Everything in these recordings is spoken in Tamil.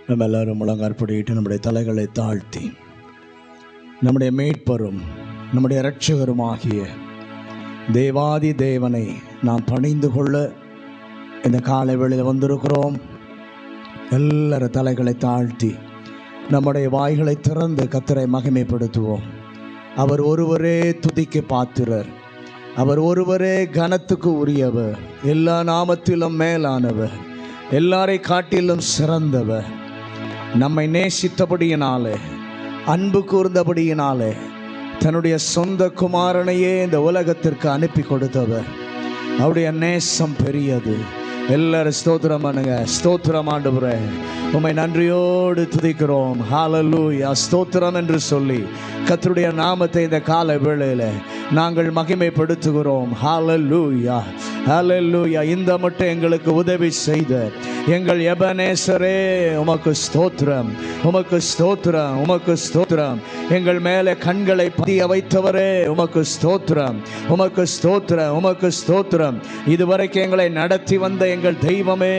நம்ம எல்லாரும் முழங்காற்படியிட்டு நம்முடைய தலைகளை தாழ்த்தி நம்முடைய மீட்பரும் நம்முடைய இரட்சகருமாகிய தேவாதி தேவனை நாம் பணிந்து கொள்ள இந்த காலை வேளையில் வந்திருக்கிறோம். எல்லாரும் தலைகளை தாழ்த்தி நம்முடைய வாய்களை திறந்து கர்த்தரை மகிமைப்படுத்துவோம். அவர் ஒருவரே துதிக்கு பாத்திரர், அவர் ஒருவரே கனத்துக்கு உரியவர், எல்லா நாமத்திலும் மேலானவர், எல்லாரை காட்டிலும் சிறந்தவர். நம்மை நேசித்தபடியினாலே, அன்பு கூர்ந்தபடியினாலே தன்னுடைய சொந்த குமாரனையே இந்த உலகத்திற்கு அனுப்பி கொடுத்தவர். அவருடைய நேசம் பெரியது. எல்லாரும் ஸ்தோத்திரம் பண்ணுங்க. ஸ்தோத்திரம் ஆண்டவரே, உம்மை நன்றியோடு துதிக்கிறோம். ஹல்லேலூயா, ஸ்தோத்திரம் என்று சொல்லி கர்த்தருடைய நாமத்தை இந்த கால வேளையில் நாங்கள் மகிமைப்படுத்துகிறோம். ஹல்லேலூயா, ஹல்லேலூயா. இந்த மட்டும் எங்களுக்கு உதவி செய்த எங்கள் எபனேசரே உமக்கு ஸ்தோத்திரம், உமக்கு ஸ்தோத்திரம், உமக்கு ஸ்தோத்திரம். எங்கள் மேலே கண்களை பதிய வைத்தவரே உமக்கு ஸ்தோத்திரம், உமக்கு ஸ்தோத்திரம், உமக்கு ஸ்தோத்திரம். இதுவரைக்கும் எங்களை நடத்தி வந்த எங்கள் தெய்வமே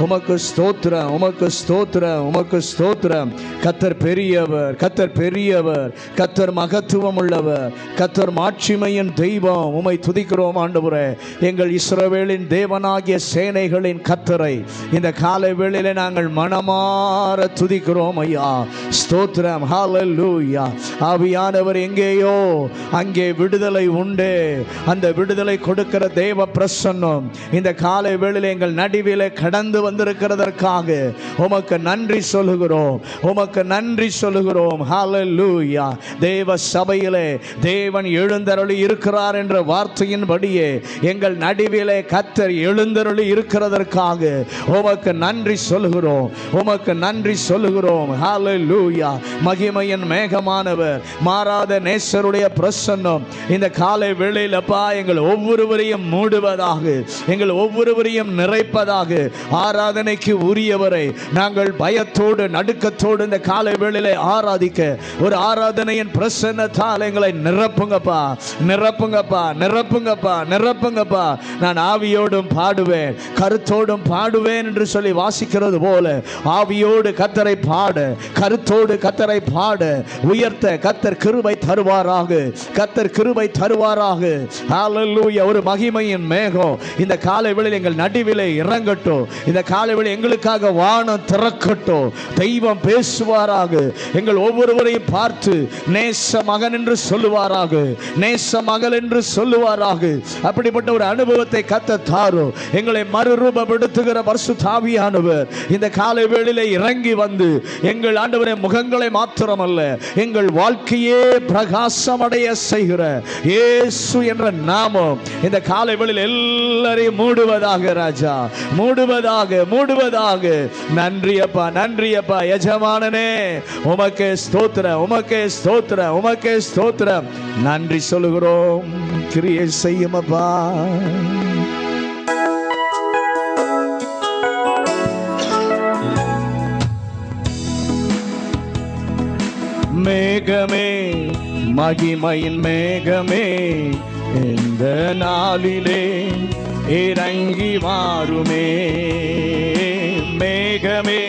உமக்கு ஸ்தோத்திரம், உமக்கு ஸ்தோத்திரம், உமக்கு ஸ்தோத்திரம். கர்த்தர் பெரியவர், கர்த்தர் பெரியவர், கர்த்தர் மகத்துவம் உள்ளவர், கர்த்தர் மாட்சிமையின் தெய்வம். உம்மை துதிக்கிறோம் ஆண்டவரே. எங்கள் இஸ்ரவேலின் தேவனாகிய சேனைகளின் கர்த்தரை இந்த காலை வேளையிலே நாங்கள் மனமார துதிக்கிறோம் ஐயா. ஸ்தோத்திரம், ஹல்லேலூயா. ஆவியானவர் எங்கேயோ அங்கே விடுதலை உண்டு. அந்த விடுதலை கொடுக்கிற தேவ பிரசன்னம் இந்த காலை வேளையிலே எங்கள் நடுவிலே கடந்து வந்திருக்கிறதற்காக உமக்கு நன்றி சொல்லுகிறோம், உமக்கு நன்றி சொல்லுகிறோம். ஹல்லேலூயா. தேவ சபையிலே தேவன் எழுந்தருளி இருக்கிறார் என்ற வார்த்தையின்படியே எங்கள் நடுவிலே கர்த்தர் எழுந்தருளி இருக்கிறதற்காக உமக்கு நன்றி சொல்லுகிறோம், உமக்கு நன்றி சொல்லுகிறோம். ஹல்லேலூயா. மகிமையின் மேகமானவர், மாறாத நேசருடைய பிரசன்னம் இந்த காலை வேளையில் அப்பா எங்கள் ஒவ்வொருவரையும் மூடுவதாக, எங்கள் ஒவ்வொருவரையும் நிறைப்பதாக. ஆராதனைக்கு உரியவரை நாங்கள் பயத்தோடு நடுக்கத்தோடு இந்த காலை வேளையிலே ஆராதிக்க ஒரு ஆராதனையின் பிரசன்னத்தால் எங்களை நிரப்புங்கப்பா, நிரப்புங்கப்பா, நிரப்புங்கப்பா, நிரப்புங்கப்பா. நான் ஆவியோடும் பாடுவேன், கருத்தோடும் பாடுவேன் என்று சொல்லி வாசிக்கிறது போல ஆவியோடு கர்த்தரை பாட, கருத்தோடு கர்த்தரை பாட உயர்த்த கர்த்தர் கிருபை தருவாராக, கர்த்தர் கிருபை தருவாராக. ஹல்லேலூயா. ஒரு மகிமையின் மேகம் இந்த காலை வேளையில் எங்கள் நடுவிலே இறங்கட்டும். இந்த காலை வேளை எங்களுக்காக வானம் திறக்கட்டும். தெய்வம் பேசுவாராக. எங்கள் ஒவ்வொருவரையும் பார்த்து நேச மகன் என்று சொல்லுவாராக, நேச மகள் என்று சொல்லுவாராக. அப்படிப்பட்ட ஒரு அனுபவத்தை கர்த்தர் தாரும். எங்களை மறுரூபப்படுத்துகிற பரிசுத்த ஆவியானவர் இந்த காலை வேளையிலே இறங்கி வந்து எங்கள் ஆண்டவரே முகங்களை மாத்திரமல்ல எங்கள் வாழ்க்கையே பிரகாசமடைய செய்கிற இயேசு என்ற நாமம் இந்த காலை வேளையில் எல்லாரையும் மூடுவதாக ராஜா, மூடுவதாக, மூடுவதாக. நன்றி அப்பா, நன்றி அப்பா. எஜமானனே உமக்கே ஸ்தோத்திரம், உமக்கே ஸ்தோத்திரம், உமக்கே ஸ்தோத்திரம். நன்றி சொல்லுகிறோம். கிரியை செய்யும் அப்பா. மேகமே, மகிமையின் மேகமே, இந்த நாளிலே இறங்கி வாருமே. மேகமே,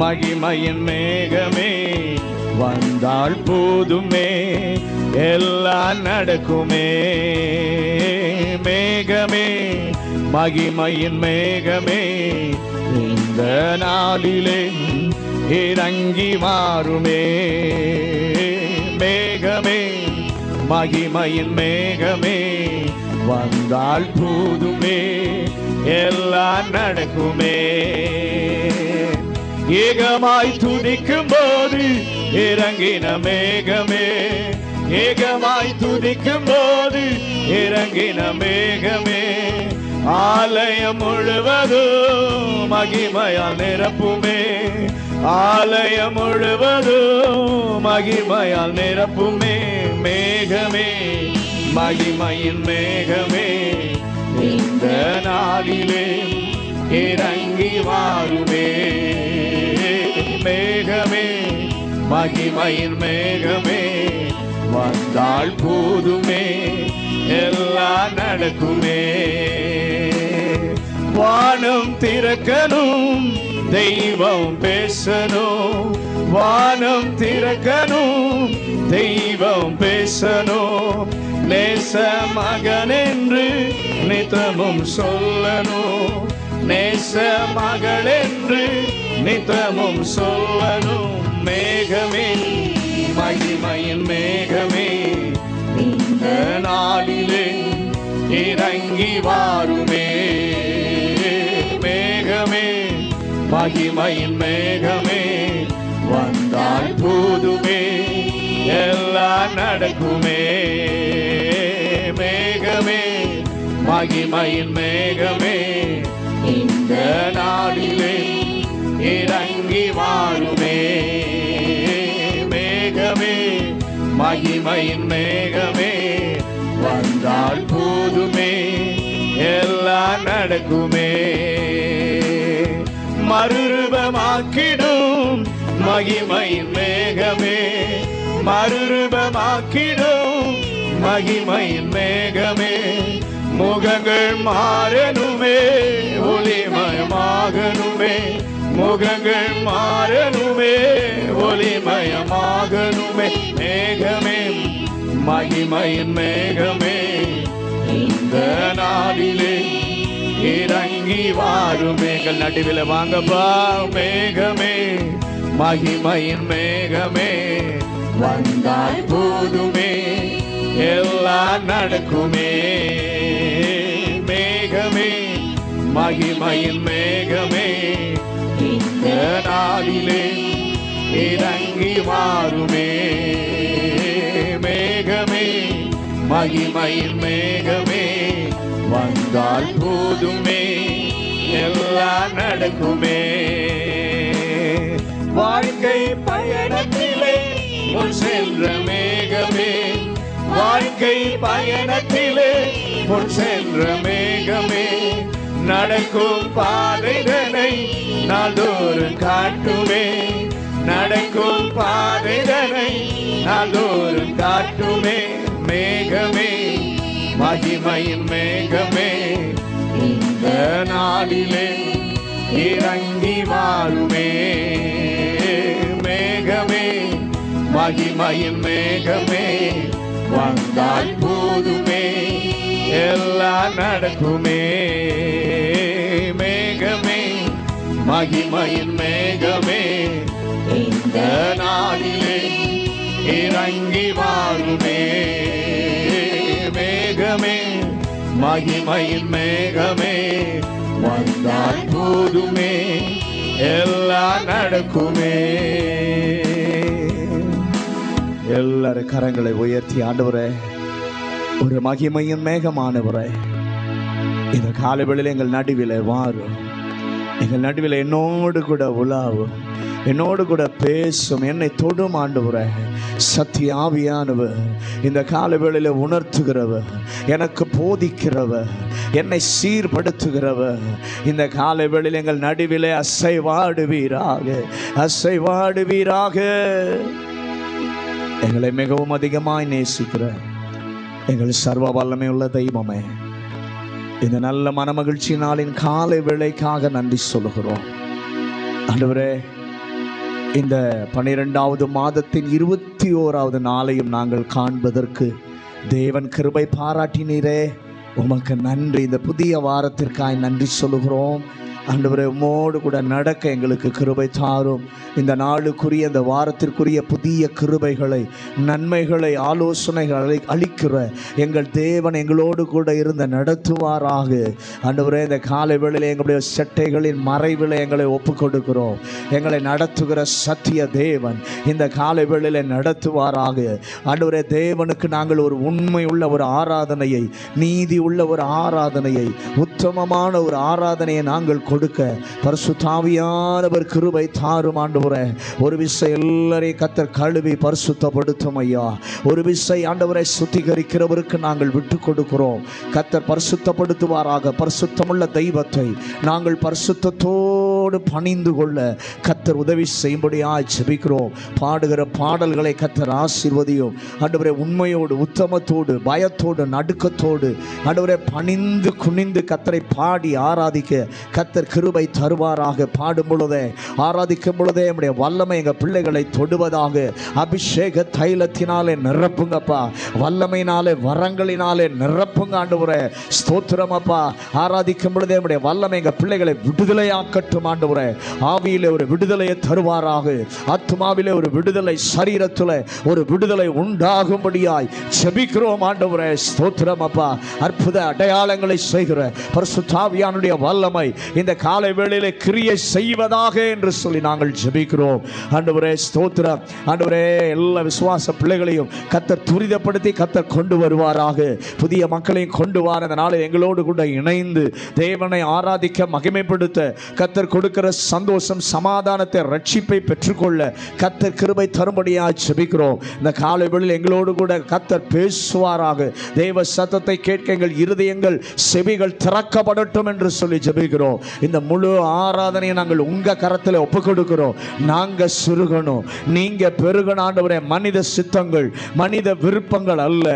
மகிமையின் மேகமே, வந்தால் போதுமே எல்லாம் நடக்குமே. மேகமே, மகிமையின் மேகமே, இந்த நாளிலே இறங்கி வாருமே. மேகமே, மகிமையின் மேகமே, வந்தால் போதுமே எல்லாம் நடக்குமே. ஏகமாய் துதிக்கும் போது இறங்கின மேகமே, ஏகமாய் துதிக்கும் போது இறங்கின மேகமே, ஆலயம் முழுவதும் மகிமையால் நிரப்புமே. ஆலயம் முழுவதும் மகிமையால் நிரப்புமே. மேகமே, மகிமையின் மேகமே, இந்த நாளிலே இறங்கி வாருமே. மேகமே, மகிமையின் மேகமே, வந்தால் போதுமே எல்லாம் நடக்குமே. வானம் திறக்கணும், தெய்வம் பேசணும், வானம் திறக்கணும், தெய்வம் பேசணும், நேச மகன் என்று நித்தமும் சொல்லணும், நேச மகள் என்று நித்தமும் சொல்லணும். மேகமே, மகிமையின் மேகமே, இந்த நாளிலே இறங்கி வாருமே. மேகமே, மகிமையின் மேகமே, வந்தால் போதுமே, எல்லாம் நடக்குமே. மேகமே, மகிமையின் மேகமே, இந்த நாளிலே இறங்கி வாருமே. மேகமே, மகிமையின் மேகமே, வந்தால் போதுமே, எல்லாம் நடக்குமே. மறுரூபமாக்கிடும் மகிமையின் மேகமே, மறுரூபமாக்கிடும் மகிமையின் மேகமே, முகங்கள் மாறணுமே, ஒளிமயமாகணுமே, முகங்கள் மாறணுமே, ஒளிமயமாகணுமே. மேகமே, மகிமையின் மேகமே, இந்த நாளிலே இறங்கி வாருமே. எங்கள் நடுவில் வாங்கப்பா. மேகமே, மகிமையின் மேகமே, வந்தால் போதுமே, எல்லாம் நடக்குமே. மேகமே, மகிமையின் மேகமே, இந்த நாளிலே இறங்கி வாருமே. மேகமே, மகிமையின் மேகமே, வந்தால் போதுமே, எல்லாம் நடக்குமே. வாழ்க்கை பயணத்திலே முன் சென்ற மேகமே, வாழ்க்கை பயணத்திலே முன் சென்ற மேகமே, நடக்கும் பாதைதனை நாள்தோறும் காட்டுமே, நடக்கும் பாதைதனை நாள்தோறும் காட்டுமே. மேகமே, மகிமையின் மேகமே, இந்த நாளிலே இறங்கி வாருமே. மேகமே, மகிமையின் மேகமே, வந்தால் போதுமே, எல்லாம் நடக்குமே. மேகமே, மகிமையின் மேகமே, இந்த நாளிலே இறங்கி வாருமே. மேகமே, மகிமையின் மேகமே, வந்தால் போதுமே, எல்லாம் நடக்குமே. எல்லாரும் கரங்களை உயர்த்தி, ஆண்டவரே, ஒரு மகிமையின் மேகமானவரே, இந்த காலைவேளையில் எங்கள் நடுவில் வாரும், எங்கள் நடுவில் என்னோடு கூட உலாவும், என்னோடு கூட பேசும், என்னை தொடும் ஆண்டவரே. சத்திய ஆவியானவர் இந்த காலைவேளையில் உணர்த்துகிறவர், எனக்கு போதிக்கிறவர், என்னை சீர்படுத்துகிறவர், இந்த காலைவேளையில் எங்கள் நடுவிலே அசைவாடுவீராக, அசைவாடுவீராக. எங்களை மிகவும் அதிகமாய் நேசிக்கிற எங்கள் சர்வ வல்லமை உள்ள தெய்வமே, இந்த நல்ல மனமகிழ்ச்சி நாளின் காலை வேளைக்காக நன்றி சொல்லுகிறோம் ஆண்டவரே. இந்த 12வது மாதத்தின் 21வது நாளையும் நாங்கள் காண்பதற்கு தேவன் கிருபை பாராட்டினீரே, உமக்கு நன்றி. இந்த புதிய வாரத்திற்காய் நன்றி சொல்லுகிறோம் ஆண்டவரே. உம்மோடு கூட நடக்க எங்களுக்கு கிருபை தாரும். இந்த நாளுக்குரிய, இந்த வாரத்திற்குரிய புதிய கிருபைகளை, நன்மைகளை, ஆலோசனைகளை அளிக்கிற எங்கள் தேவன் எங்களோடு கூட இருந்து நடத்துவாராக. ஆண்டவரே, இந்த காலை வேளையில் எங்களுடைய சட்டைகளின் மறைவில் எங்களை ஒப்பு கொடுக்கிறோம். எங்களை நடத்துகிற சத்திய தேவன் இந்த காலை வேளையில் நடத்துவாராக. ஆண்டவரே, தேவனுக்கு நாங்கள் ஒரு உண்மை உள்ள ஒரு ஆராதனையை, நீதி உள்ள ஒரு ஆராதனையை, உத்தமமான ஒரு ஆராதனையை நாங்கள் கொடுக்க பரிசுத்த ஆவியானவர் கிருபை தாரும் ஆண்டவரே. ஒரு விசை எல்லாரையும் கர்த்தர் கழுவி பரிசுத்தப்படுத்தும் ஐயா. ஒரு விசை ஆண்டவரை சுத்திகரிக்கிறவருக்கு நாங்கள் விட்டு கொடுக்கிறோம். கர்த்தர் பரிசுத்தப்படுத்துவாராக. பரிசுத்தமுள்ள தெய்வத்தை நாங்கள் பரிசுத்தத்தோடு உள்ளத்தோடு பணிந்து கொள்ள கர்த்தர் உதவி செய்யும்படியாய் ஜெபிக்கிறோம். பாடுகிற பாடல்களை கர்த்தர் ஆசீர்வதியும். ஆண்டவரே, உண்மையோடு உத்தமத்தோடு பயத்தோடு நடுக்கத்தோடு ஆண்டவரே பணிந்து குனிந்து கர்த்தரை பாடி ஆராதிக்க கர்த்தர் கிருபை தருவாராக. பாடும் பொழுதே ஆராதிக்கும் பொழுதே நம்முடைய வல்லமை எங்கள் பிள்ளைகளை தொடுவதாக. அபிஷேக தைலத்தினாலே நிரப்புங்கப்பா, வல்லமையினாலே வரங்களினாலே நிரப்புங்க ஆண்டவரே. ஸ்தோத்திரம் அப்பா. ஆராதிக்கும் பொழுதே நம்முடைய வல்லமை எங்கள் பிள்ளைகளை விடுதலையாக்கட்டும் ஆண்டவரே. ஆவியிலே ஒரு விடுதலையை தருவாராக, ஆத்துமாவிலே ஒரு விடுதலை, சரீரத்தில் ஒரு விடுதலை உண்டாகும்படியாய் ஜெபிக்கிறோம் ஆண்டவரே. ஸ்தோத்திரம் அப்பா. அற்புத அடையாளங்களை செய்கிற பரிசுத்த ஆவியானுடைய வல்லமை இந்த காலை வேளையிலே கிரியை செய்வதாக என்று சொல்லி நாங்கள் ஜெபிக்கிறோம் ஆண்டவரே. ஸ்தோத்திரம் ஆண்டவரே. எல்லா விசுவாச பிள்ளைகளையும் கர்த்தர் துரிதப்படுத்தி கர்த்தர் கொண்டு வருவாராக. புதிய மக்களையும் கொண்டு வார இந்த நாளில் எங்களோடு கூட இணைந்து தேவனை ஆராதிக்க மகிமைப்படுத்த கர்த்தர் கொடுக்கிற சந்தோஷம், சமாதானத்தை, ரட்சிப்பை பெற்றுக்கொள்ள கர்த்தர் கிருபை தரும்படியாக ஜெபிக்கிறோம். இந்த காலை வேளையில் எங்களோடு கூட கர்த்தர் பேசுவாராக. தேவ சத்தத்தை கேட்க எங்கள் இருதயங்கள் செவிகள் திறக்கப்படட்டும் என்று சொல்லி ஜெபிக்கிறோம். இந்த முழு ஆராதனையை நாங்கள் உங்க கரத்தில் ஒப்புக் கொடுக்கிறோம். நாங்க சுருகணும், நீங்க பெருகணும் ஆண்டவரே. மனித சித்தங்கள், மனித விருப்பங்கள் அல்ல,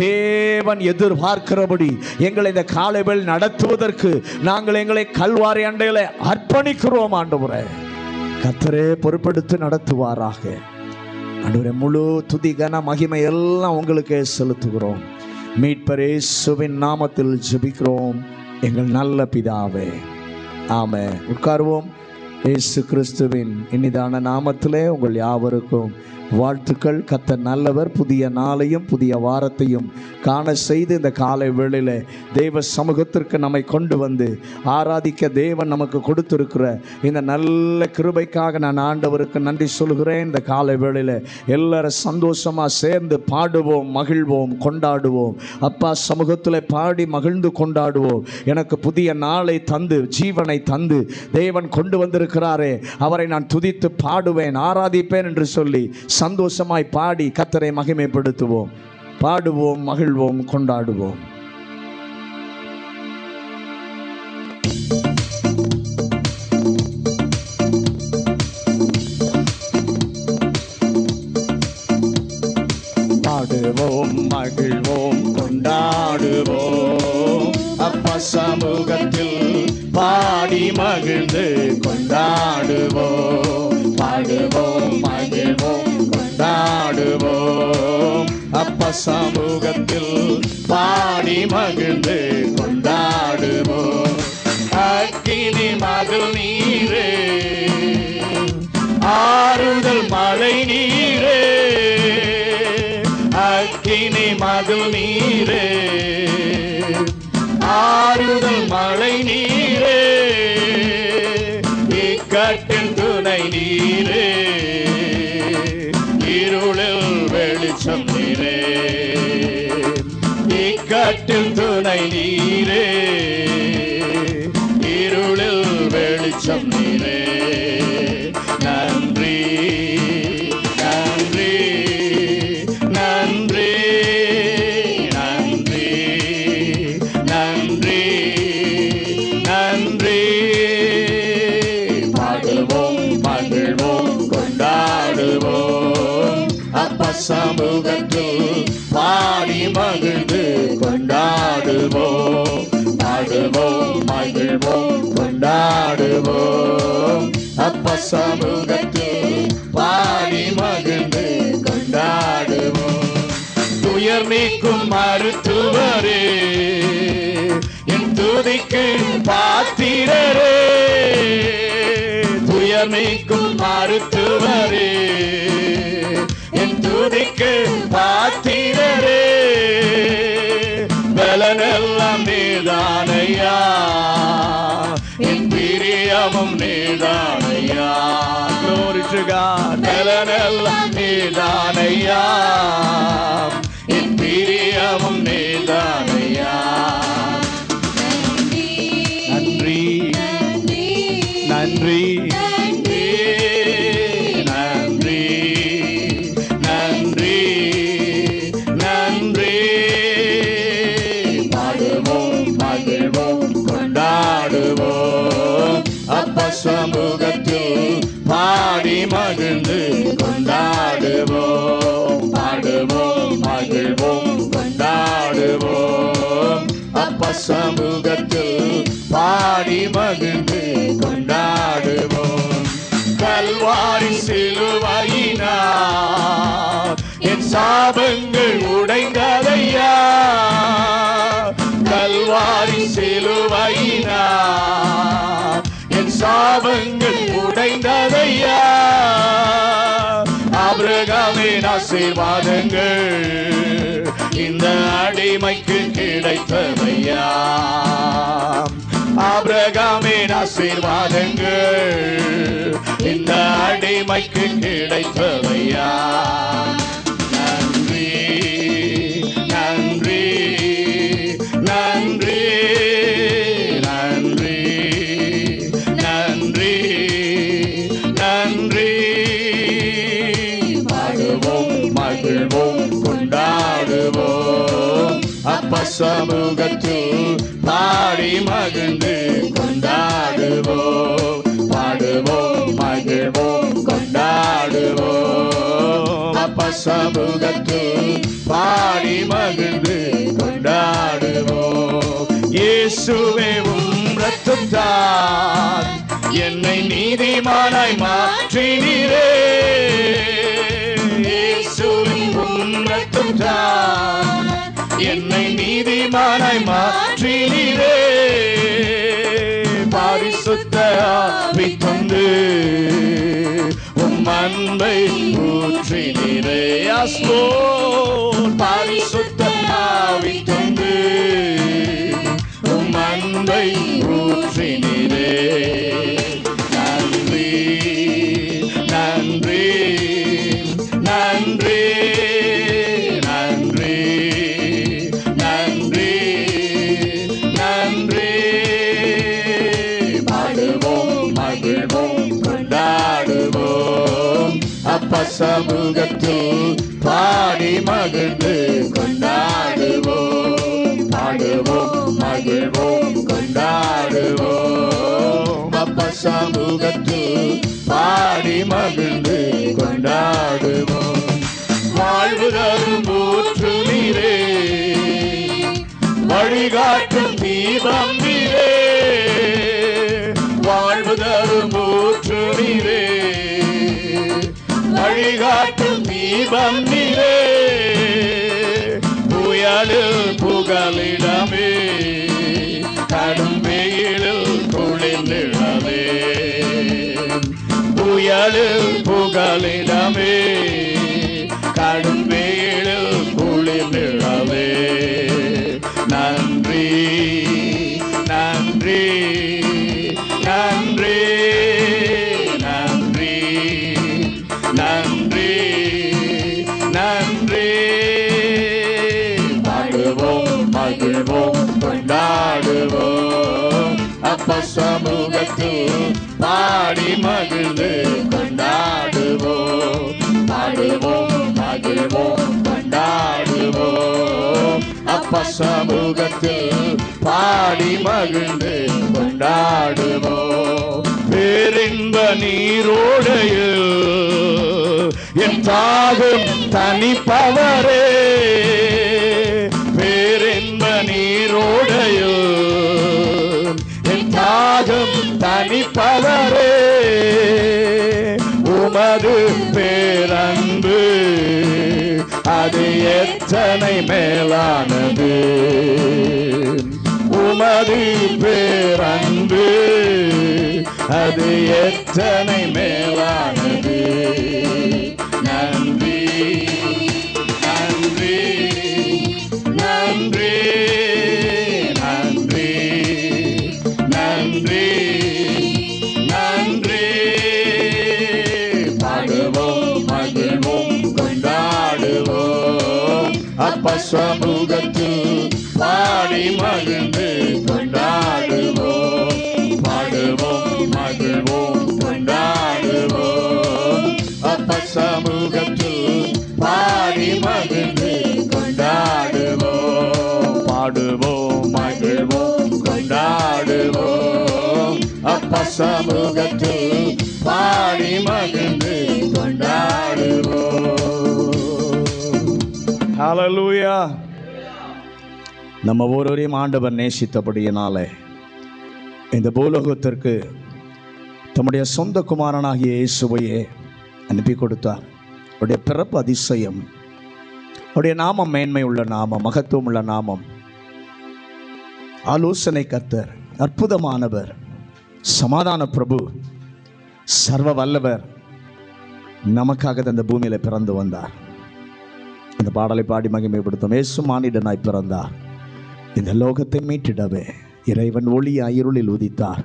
தேவன் எதிர்பார்க்கிறபடி எங்களை இந்த காலை வேளையில் நடத்துவதற்கு நாங்கள் எங்களை கல்வாரி அண்டையில அர்ப்பணிக்கிறோம் ஆண்டவரே. கர்த்தரே பொறுப்பெடுத்து நடத்துவாராக ஆண்டவரே. முழு துதி கன மகிமை எல்லாம் உங்களுக்கு செலுத்துகிறோம். மீட்பர் இயேசுவின் நாமத்தில் ஜெபிக்கிறோம் எங்கள் நல்ல பிதாவே, ஆமென். உட்காருவோம். இயேசு கிறிஸ்துவின் இனிதான நாமத்திலே உங்கள் யாவருக்கும் வாழ்த்துக்கள். கர்த்தர் நல்லவர். புதிய நாளையும் புதிய வாரத்தையும் காண செய்து இந்த காலை வேளையில் தேவ சமூகத்திற்கு நம்மை கொண்டு வந்து ஆராதிக்க தேவன் நமக்கு கொடுத்திருக்கிற இந்த நல்ல கிருபைக்காக நான் ஆண்டவருக்கு நன்றி சொல்கிறேன். இந்த காலை வேளையில் எல்லாரும் சந்தோஷமாக சேர்ந்து பாடுவோம், மகிழ்வோம், கொண்டாடுவோம். அப்பா சமூகத்தில் பாடி மகிழ்ந்து கொண்டாடுவோம். எனக்கு புதிய நாளை தந்து ஜீவனை தந்து தேவன் கொண்டு வந்திருக்கிறாரே, அவரை நான் துதித்து பாடுவேன், ஆராதிப்பேன் என்று சொல்லி சந்தோஷமாய் பாடி கர்த்தரை மகிமைப்படுத்துவோம். பாடுவோம், மகிழ்வோம், கொண்டாடுவோம். பாடுவோம், மகிழ்வோம், கொண்டாடுவோம். அப்பா சமூகத்தில் பாடி மகிழ்ந்து கொண்டாடுவோம். பாடுவோம், மகிழ்வோம், கொண்டாடுவோம். அப்பா சமூகத்தில் பாடி மகிழ்ந்து கொண்டாடுவோம். அக்கினி மகள் நீரே, ஆறுதல் மழை நீரே. அக்கினி மகள் நீரே, ஆறுதல் மழை நீரே. இக்கட்டில் துணை நீரே, இருளில் வெளிச்சம் நீரே. இக்கட்டில் துணை நீரே, இருளில் வெளிச்சம் நீரே. நன்றி, நன்றி, நன்றி, நன்றி, நன்றி, நன்றி. பாடுவோம், மகிழ்வோம், கொண்டாடுவோம். அப்பா சமூகத்தில் பாடி மகிழ்ந்து கொண்டாடுவோம். பாடுவோம், மகிழ்வோம், கொண்டாடுவோம். அப்பா சமூகத்தில் பாடி மகிழ்ந்து கொண்டாடுவோம். துயர் நீக்கும் மருத்துவரே, என் துதிக்கு பாத்திரரே. துயர் நீக்கும் மருத்துவரே, என் துதிக்கு பாத்திரரே. பலனெல்லாம் நீதானையா, என் பிரியமும் நீதானையா. Glory to God. பலனெல்லாம் நீதானையா, என் பிரியமும் நீதானையா. நன்றி, நன்றி, நன்றி, நன்றி, நன்றி, நன்றி. பாடுவோம், மகிழ்வோம், கொண்டாடுவோம். அப்பா சமூக மகிழ்ந்து கொண்டாடுவோம், பாடுவோம், மகிழ்வோம், கொண்டாடுவோம். அப்பா சமூகத்தில் பாடி மகிழ்ந்து கொண்டாடுவோம். கல்வாரி சிலுவையினார் என் சாபங்கள் உடைந்ததையா, கல்வாரி சிலுவையினார் என் சாபங்கள் உடைந்ததையா. ஆபிரகாமின் ஆசீர்வாதங்கள் இந்த அடிமைக்கு கிடைத்ததையா, ஆபிரகாமின் ஆசீர்வாதங்கள் இந்த அடிமைக்கு கிடைத்ததையா. நன்றி நன்றி நன்றி நன்றி நன்றி நன்றி. பாடுவோம், மகிழ்வோம், கொண்டாடுவோம். அப்பா சமூகத்தில் பாடி மகிழ்ந்து கொண்டாடுவோம், பாடுவோம், மகிழ்வோம், கொண்டாடுவோம். அப்பா சமூகத்தில் பாடி மகிழ்ந்து கொண்டாடுவோம். இயேசுவே உம் இரத்தத்தால் என்னை நீதிமானாய் மாற்றினீரே, இயேசுவே உம் இரத்தத்தால் என்னை நீதிமானாய் மாற்றினீரே. பரிசுத்த ஆவி தந்து உம் அன்பை ஊற்றினீரே. பரிசுத்த ஆவி தந்து உம் அன்பை ஊற்றினீரே. நன்றி நன்றி நன்றி நன்றி நன்றி நன்றி. பாடுவோம், மகிழ்வோம், கொண்டாடுவோம். அப்பா சமூகத்தில் பாடி மகிழ்ந்து கொண்டாடுவோம், பாடுவோம், மகிழ்வோம், கொண்டாடுவோம். அப்பா சமூகத்தில் பாடி மகிழ்ந்து கொண்டாடுவோம். வாழ்வு தரும் ஊற்று நீரே, வழிகாட்டும் தீபம் நீரே, வாழ்வு தரும் ஊற்று நீரே, வழிகாட்டும் தீபம் நீரே. புயலில் புகலிடமே, கடும் வெயிலில் குளிர்ந்திடவே, புயலில் புகலிடமே, கடும் வெயிலில் குளிர்ந்திடவே. நன்றி நன்றி நன்றி நன்றி நன்றி நன்றி. பாடுவோம், மகிழ்வோம், கொண்டாடுவோம். அப்பா சமூகத்தில் பாடி மகிழ்ந்து கொண்டாடுவோம், பாடுவோம், மகிழ்வோம், கொண்டாடுவோம். அப்பா சமூகத்தில் பாடி மகிழ்ந்து கொண்டாடுவோம். பேரின்ப நீரோடையில் என் தாகம் தனிப்பவரே, பேரின்ப நீரோடையில் என் தாகம் தனிப்பவரே. உமது பேரன்பு அது எத்தனை மேலானது, உமது பேரன்பு அது எத்தனை மேலானது. நன்றி நன்றி நன்றி நன்றி நன்றி நன்றி. பாடுவோம், மகிழ்வோம், கொண்டாடுவோம். அப்பா சமூகத்தில் பாடி மகிழ்ந்து கொண்டாடுவோம், பாடுவோம், மகிழ்வோம், கொண்டாடுவோம். அப்பா சமூகத்தில் பாடி மகிழ்ந்து கொண்டாடுவோம், பாடுவோம், மகிழ்வோம், கொண்டாடுவோம். அப்பா சமூகத்தில் பாடி மகிழ்ந்து ஹல்லேலூயா. நம்ம ஒருவரையும் ஆண்டவர் நேசித்தபடியினாலே இந்த பூலோகத்திற்கு தம்முடைய சொந்த குமாரனாகிய இயேசுவையே அனுப்பி கொடுத்தார். அவருடைய பிறப்பு அதிசயம், அவருடைய நாமம் மேன்மை உள்ள நாமம், மகத்துவம் உள்ள நாமம். ஆலோசனை கர்த்தர், அற்புதமானவர், சமாதான பிரபு, சர்வ வல்லவர் நமக்காக அந்த பூமியில் பிறந்து வந்தார். அந்த பாடலை பாடி மகிமைப்படுத்தும். இயேசு மானிடனாய் பிறந்தார், இந்த லோகத்தை மீட்டிடவே இறைவன் ஒளியாய் இருளில் உதித்தார்.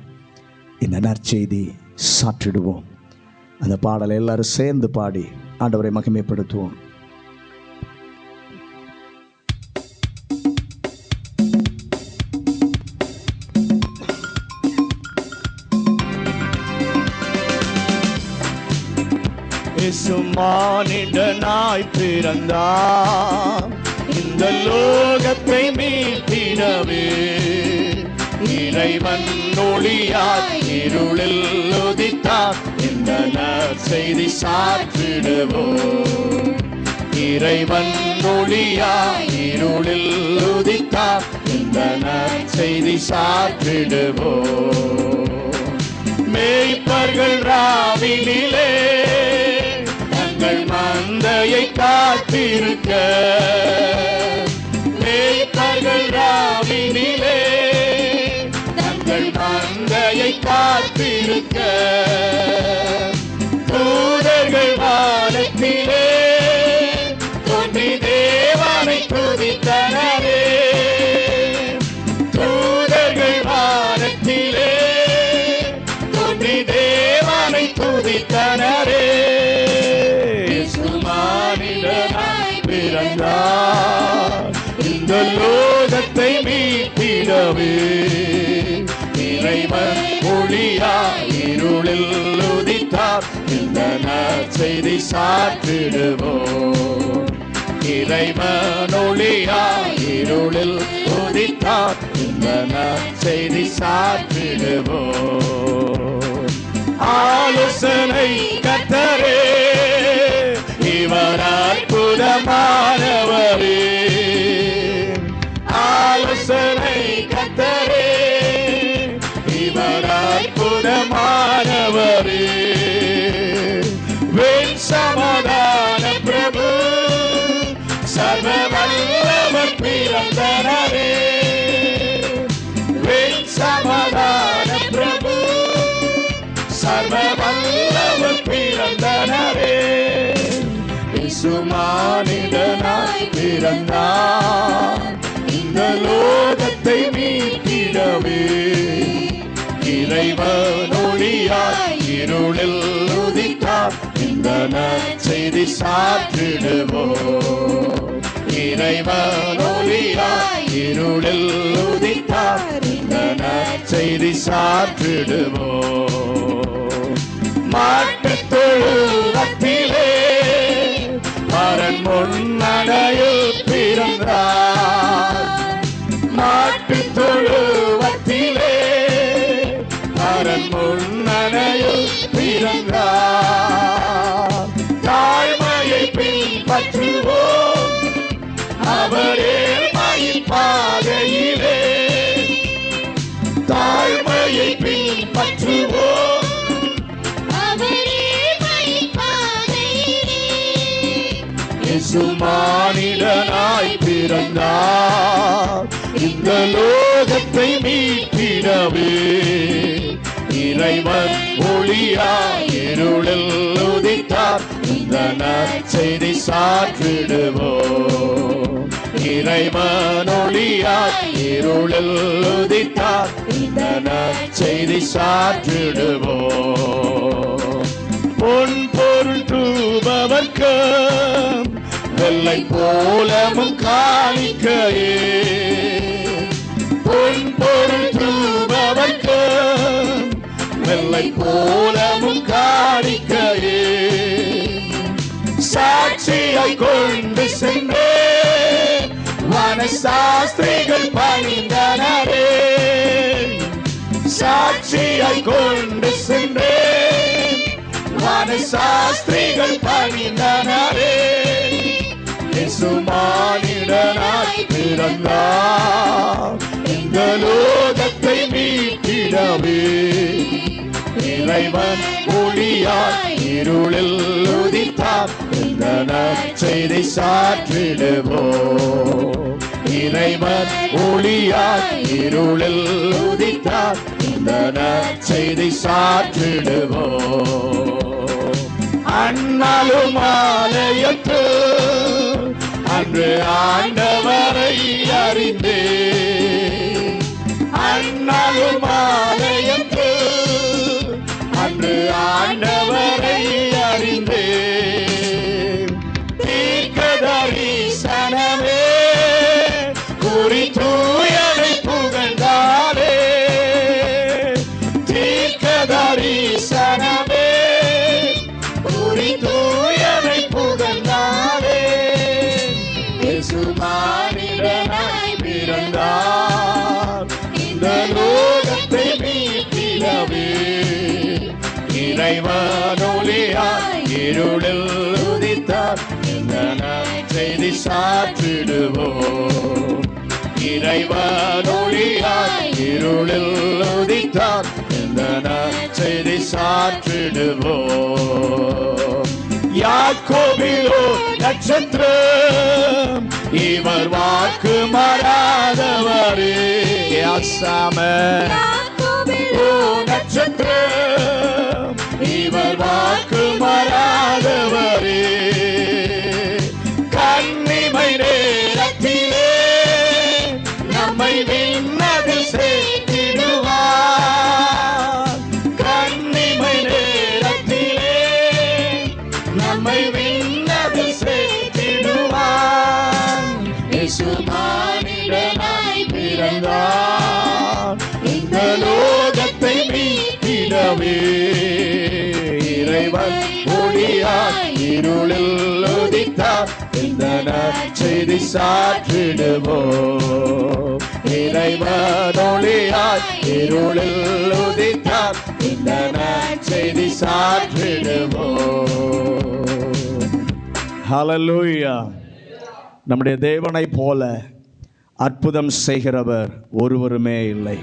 இந்த நற்செய்தி சாற்றிடுவோம். அந்த பாடலை எல்லாரும் சேர்ந்து பாடி ஆண்டவரை மகிமைப்படுத்துவோம். இயேசு மானிடனாய் பிறந்தார், இந்த லோகத்தை மீட்டிடவே இறைவன் ஒளியாய் இருளில் உதித்தார். இந்த நற்செய்தி சாற்றிடுவோம். இறைவன் ஒளியாய் இருளில் உதித்தார். இந்த நற்செய்தி சாற்றிடுவோம். மேய்ப்பர்கள் ராவினிலே தங்கள் மந்தையை காத்திருக்க, மேய்ப்பர்கள் ராவினிலே தங்கள் மந்தையை காத்திருக்க, தூதர்கள் வானத்திலே தோன்றி தேவனை துதித்தனரே, தூதர்கள் வானத்திலே தோன்றி தேவனை துதித்தனரே. மானிடனாய் பிறந்தார், இந்த லோகத்தை மீட்டிடவே இறைவன் ஒளியாய் இருளில் உதித்தார். இந்த நற்செய்தி சாற்றிடுவோம். இறைவன் ஒளியாய் இருளில் உதித்தார். இந்த நற்செய்தி சாற்றிடுவோம். ஆலோசனை கர்த்தரே, இவர் அற்புதமானவரே. ஆலோசனை கர்த்தரே, இவர் அற்புதமானவரே. வெண் சமாதான பிரபு, சர்வ வல்லவர் பிறந்தனரே. வெண் சமாதான பிரபு, சர்வ வல்லவர் பிறந்தனரே. இயேசு மானிடனாய் பிறந்தார், இந்த லோகத்தை மீட்டிடவே இறைவன் ஒளியாய் இருளில் உதித்தார். இந்த நற்செய்தி சாற்றிடுவோம். இறைவன் ஒளியாய் இருளில் உதித்தார். இந்த நற்செய்தி சாற்றிடுவோம். மாட்டுத் தொழுவத்திலே பரன் முன்னடையில் பிறந்தார். மாட்டுத் தொழுவத்திலே பரன் முன்னடையில் பிறந்தார். தாழ்மையை பின்பற்றுவோம், அவரே மயின் பாதையிலே. தாழ்மையை பின்பற்றுவோம், இயேசு மானிடனாய் பிறந்தார், இந்த லோகத்தை மீட்டிடவே இறைவன் ஒளியாய் இருளில் உதித்தார். இந்த நற்செய்தி சாற்றிடுவோம். இறைவன் ஒளியாய் இருளில் உதித்தார். இந்த நற்செய்தி சாற்றிடுவோம். பொன் பொருள் தூபவர்க்கு வெள்ளை போலமும் காணிக்கையே. பொன் பொருள் தூபவர்க்கு வெள்ளை போலமும் காணிக்கையே. சாட்சியாய் கொண்டு சென்றே வனசாஸ்திரிகள் பணிந்தனரே. சாட்சியாய் கொண்டு சென்றே வனசாஸ்திரிகள் பணிந்தனரே. இயேசு மானிடனாய் பிறந்தார் இந்த லோகத்தை மீட்டிடவே. இறைவன் ஒளியாய் இருளில் உதித்தார் இந்த நற்செய்தி சாற்றிடுவோம். இறைவன் ஒளியாய் இருளில் உதித்தார் இந்த நற்செய்தி சாற்றிடுவோம். அண்ணலும் ஆலயத்து அன்று ஆண்டவரை அறிந்தே. அண்ணலும் ஆலயத்து அன்று ஆண்டவரை அறிந்தே. தீர்க்கதரிசனமே குறித்தூயனை புகழ்ந்தாரே. தீர்க்கதரிசனமே குறித்தூயனை புகழ்ந்தாரே. இயேசு மானிடனாய் பிறந்தார் இந்த லோகத்தை மீட்டிடவே. இறைவன் ஒளியாய் இருளில் உதித்தார் இந்த நற்செய்தி சாற்றிடுவோம். இறைவன் ஒளியாய் இருளில் உதித்தார் இந்த நற்செய்தி சாற்றிடுவோம். யாக்கோபிலோ நட்சத்திரம் இவர் வாக்கு மாறாதவரே. யாக்கோபிலோ நட்சத்திரம் இவர் வாக்கு மாறாதவரே. கன்னிமை நேரத்திலே நம்மை விண்ணது சேர்த்திடுவார். கன்னிமை நேரத்திலே நம்மை விண்ணது சேர்த்திடுவார். இயேசு மானிடனாய் பிறந்தார் இந்த லோகத்தை மீட்டிடவே. இறைவன் ஒளியாய் இருளில் உதித்தார் இந்த நற்செய்தி சாற்றிடுவோம். இறைவன் ஒளியாய் இருளில் உதித்தார் இந்த நற்செய்தி சாற்றிடுவோம். ஹல்லேலூயா. நம்முடைய தேவனை போல அற்புதம் செய்கிறவர் ஒருவருமே இல்லை.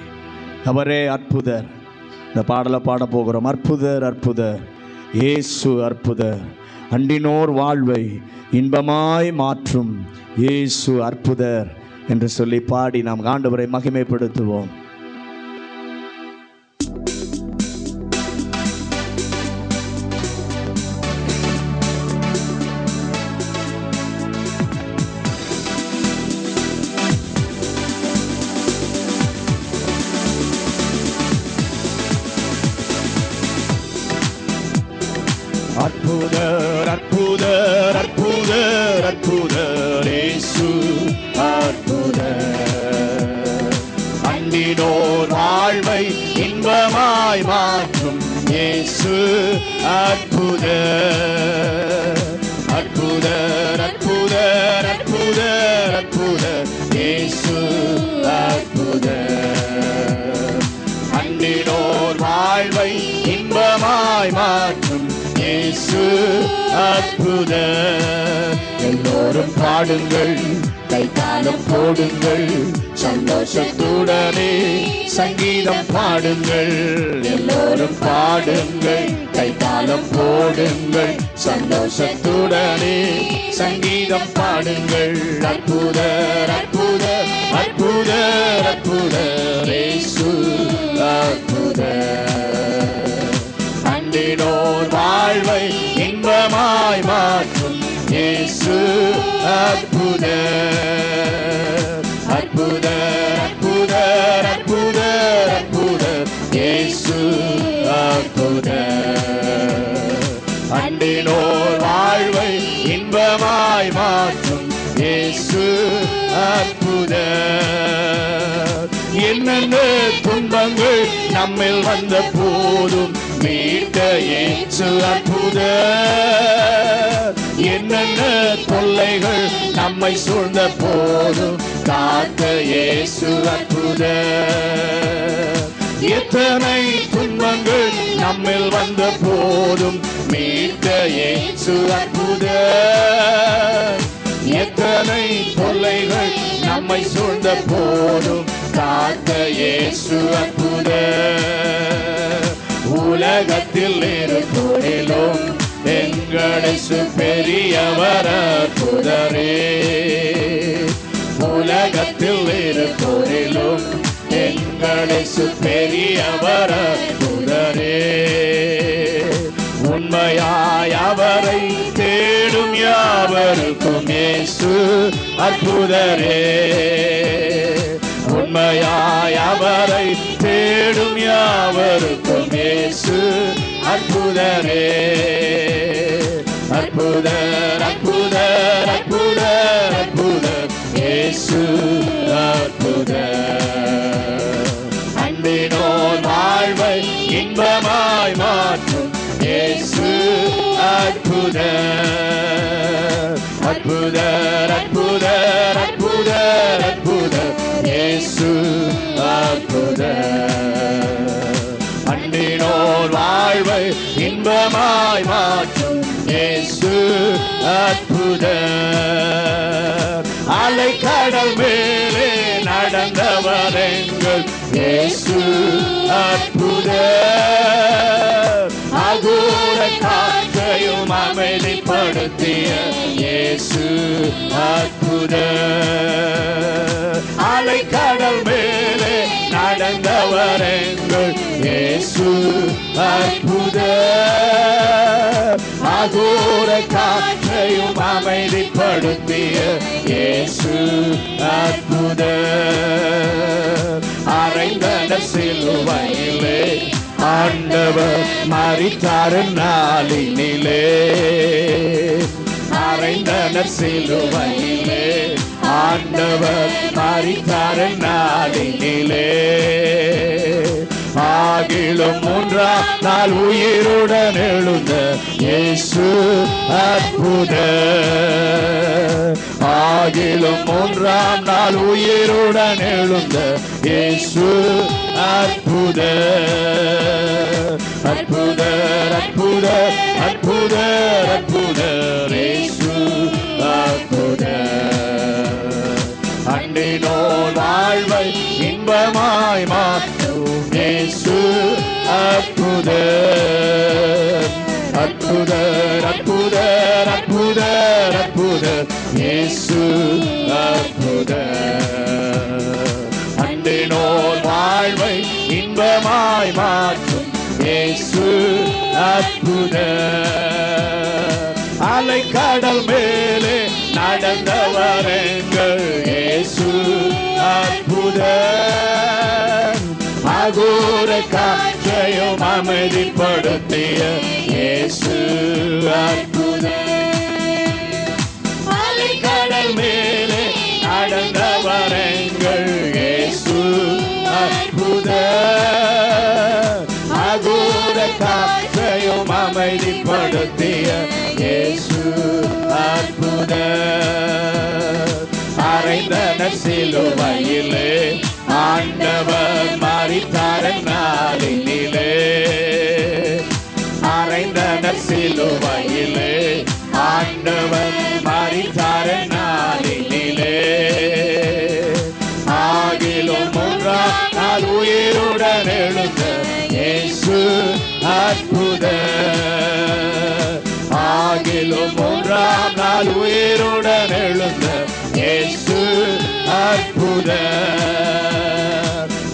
அவரே அற்புதர். இந்த பாடலை பாட போகிறோம். அற்புதர் அற்புதர் இயேசு அற்புதர். அண்டினோர் வாழ்வை இன்பமாய் மாற்றும் இயேசு அற்புதர் என்று சொல்லி பாடி நாம் ஆண்டவரை மகிமைப்படுத்துவோம். அற்புதர் அற்புதர் அற்புதர் அற்புதர் இயேசு அற்புதர். அண்டினோர் வாழ்வை இன்பமாய் மாற்றும் இயேசு அற்புதர். அற்புதர் அற்புதர் அற்புதர் அற்புதர் இயேசு அற்புதர். அண்டினோர் வாழ்வை இன்பமாய் மாற்றும் இயேசு அற்புதர். எல்லோரும் பாடுங்கள், கைத்தாளம் போடுங்கள், சந்தோஷத்துடனே சங்கீதம் பாடுங்கள். எல்லோரும் பாடுங்கள், கைத்தாளம் போடுங்கள், சந்தோஷத்துடனே சங்கீதம் பாடுங்கள். அற்புதர் அற்புதர் அற்புதர் அற்புதர் இயேசு அற்புதர். அண்டினோர் வாழ்வை இன்பமாய் மாற்றும் இயேசு அற்புதர். அற்புதர் அற்புதர் அற்புதர் அற்புதர் இயேசு அற்புதர். அண்டினோர் வாழ்வை இன்பமாய் மாற்றும் இயேசு அற்புதர். என்னென்ன துன்பங்கள் நம்மில் வந்த போதும் மீட்ட இயேசு அற்புதர். என்னென்ன தொல்லைகள் நம்மை சூழ்ந்த போதும் காத்த இயேசு அற்புதர். எத்தனை துன்பங்கள் நம்மில் வந்த போதும் மீட்ட இயேசு அற்புதர். எத்தனை சோதனை தொல்லைகள் நம்மை சூழ்ந்த போதும் காத்த இயேசு அற்புதர். உலகத்தில் இருப்போரிலும் எங்களை பெரியவர் அற்புதரே. உலகத்தில் இருப்போரிலும் எங்களை பெரியவர் அற்புதரே. உண்மையாய் அவரை தேடும் யாவருக்கும் இயேசு அற்புதரே. உண்மையாய் அவரை தேடும் யாவருக்கும் இயேசு அற்புதரே. அற்புதர் அற்புதர் அற்புதர் அற்புதர் இயேசு அற்புதர். அன்பினோர் வாழ்வை இன்பமாய் மாற்றும் இயேசு அற்புதர். அற்புதர் அற்புதர் அற்புதர் அற்புதர் இயேசு அற்புதர். அன்பினோர் வாழ்வை இன்பமாய் மாற்றும் இயேசு அற்புதர். அலைக்கடல் மேலே நடந்தவர் எங்கள் இயேசு அற்புதர். அகூர காற்றையும் அமைதிப்படுத்திய இயேசு அற்புதர். அலைக்கடல் மேலே நடந்தவர் எங்கள் இயேசு அற்புதர். அகூர காற்றையும் அமைதிப்படுத்திய இயேசு அற்புதர். அறைந்த சிலுவையிலே ஆண்டவர் மரித்தார் நாளினிலே. அறைந்த சிலுவையிலே ஆண்டவர் மரித்தார் நாளினிலே. ஆகிலும் மூன்றாம் நாள் உயிருடன் எழுந்த இயேசு அற்புதர். ஆகிலும் மூன்றாம் நாள் உயிருடன் எழுந்த இயேசு அற்புதர். அற்புதர் அற்புதர் அற்புதர் அற்புதர் இயேசு அற்புதர். அன்பினோர் வாழ்வை இன்பமாய் மாற்றும் இயேசு அற்புதர். அற்புதர் அற்புதர் அற்புதர் அற்புதர் இயேசு அற்புதர். அன்பினோர் வாழ்வை இன்பமாய் மாற்றும் இயேசு அற்புதர். அலைக்கடல் மேலே நடந்தவர் எங்கள் இயேசு அற்புதர். அகூர காற்றையும் அமைதிப்படுத்திய இயேசு அற்புதர். அலைக்கடல் மேலே நடந்தவர் எங்கள் இயேசு அற்புதர். அகூர காற்றையும் அமைதிப்படுத்திய இயேசு அற்புதர். அறைந்த சிலுவையிலே ஆண்டவர் மரித்தார் நாளினிலே. அறைந்த சிலுவையிலே ஆண்டவர் மரித்தார் நாளினிலே. ஆகிலும் மூன்றாம் நாள் உயிருடன் எழுந்த இயேசு அற்புதர். ஆகிலும் மூன்றாம் நாள் உயிருடன் எழுந்த இயேசு அற்புதர்.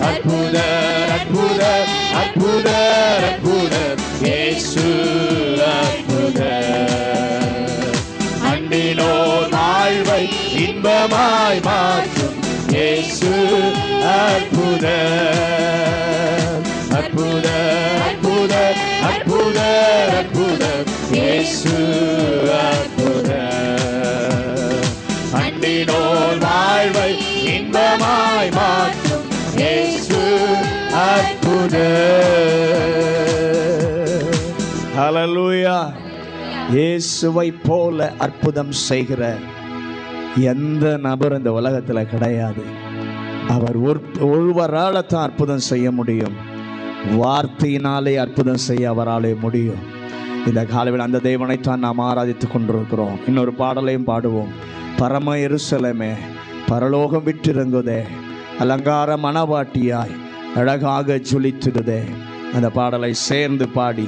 அற்புதர் அற்புதர் அற்புதர் அற்புதர் இயேசு அற்புதர். அன்பினோர் வாழ்வை இன்பமாய் மாற்றும் இயேசு அற்புதர். அற்புதர் அற்புதர் அற்புதர் அற்புதர் இயேசு அற்புதர். அன்பினோர் வாழ்வை இன்பமாய் மாற்றும் இயேசு அற்புதர். ஹல்லேலூயா. இயேசுவை போல அற்புதம் செய்கிற எந்த நபர் இந்த உலகத்தில் கிடையாது. அவர் ஒருவரால் தான் அற்புதம் செய்ய முடியும். வார்த்தையினாலே அற்புதம் செய்ய அவராலே முடியும். இந்த காலையில் அந்த தேவனைத்தான் நாம் ஆராதித்துக் கொண்டிருக்கிறோம். இன்னொரு பாடலையும் பாடுவோம். பரம எருசலேமே, பரலோகம் விட்டிறங்குதே, அலங்கார மணவாட்டியாய் அழகாக ஜொலித்திடுதே. அந்த பாடலை சேர்ந்து பாடி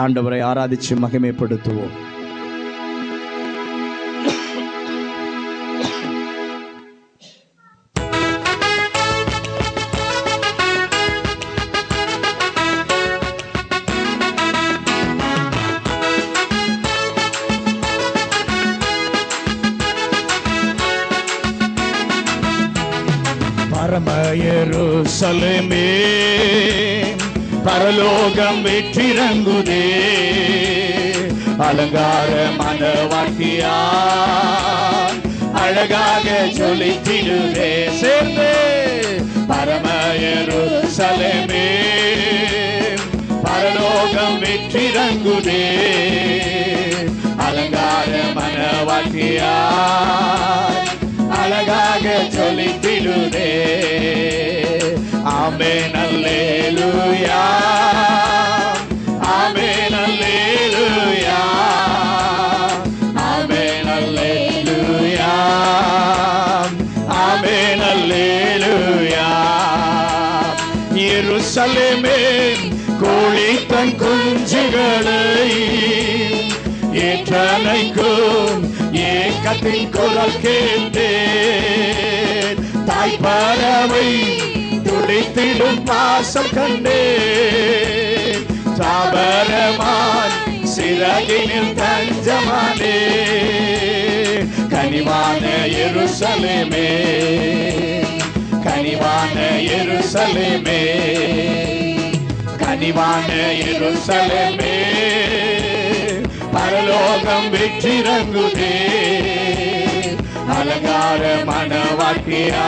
ஆண்டவரை ஆராதித்து மகிமைப்படுத்துவோம். பரம எருசலேமே, பரலோகம் வெற்றிறங்குதே, அலங்கார மணவாட்டியாய் அழகாக ஜொலித்திடுதே. சேர்ந்து பரம எருசலேமே, பரலோகம் வெற்றிறங்குதே, அலங்கார மணவாட்டியாய் அழகாக ஜொலித்திடுதே. ஆமென் அல்லேலூயா, ஆமென் அல்லேலூயா, ஆமென் அல்லேலூயா, ஆமென் அல்லேலூயா. எருசலேமே, கோழி தன் குஞ்சுகளை ஏற்றனைக்கும் ஏக்கத்தின் குரல் கேட்டேன். தாய் பறவை துடித்திடும் பாசம் கண்டேன். தாபரமான் சிறகினில் தஞ்சமானே, கனிவான எருசலேமே, கனிவான எருசலேமே, கனிவான எருசலேமே, பரலோகம் வெற்றிறங்குதே, அலங்கார மணவாட்டியாய்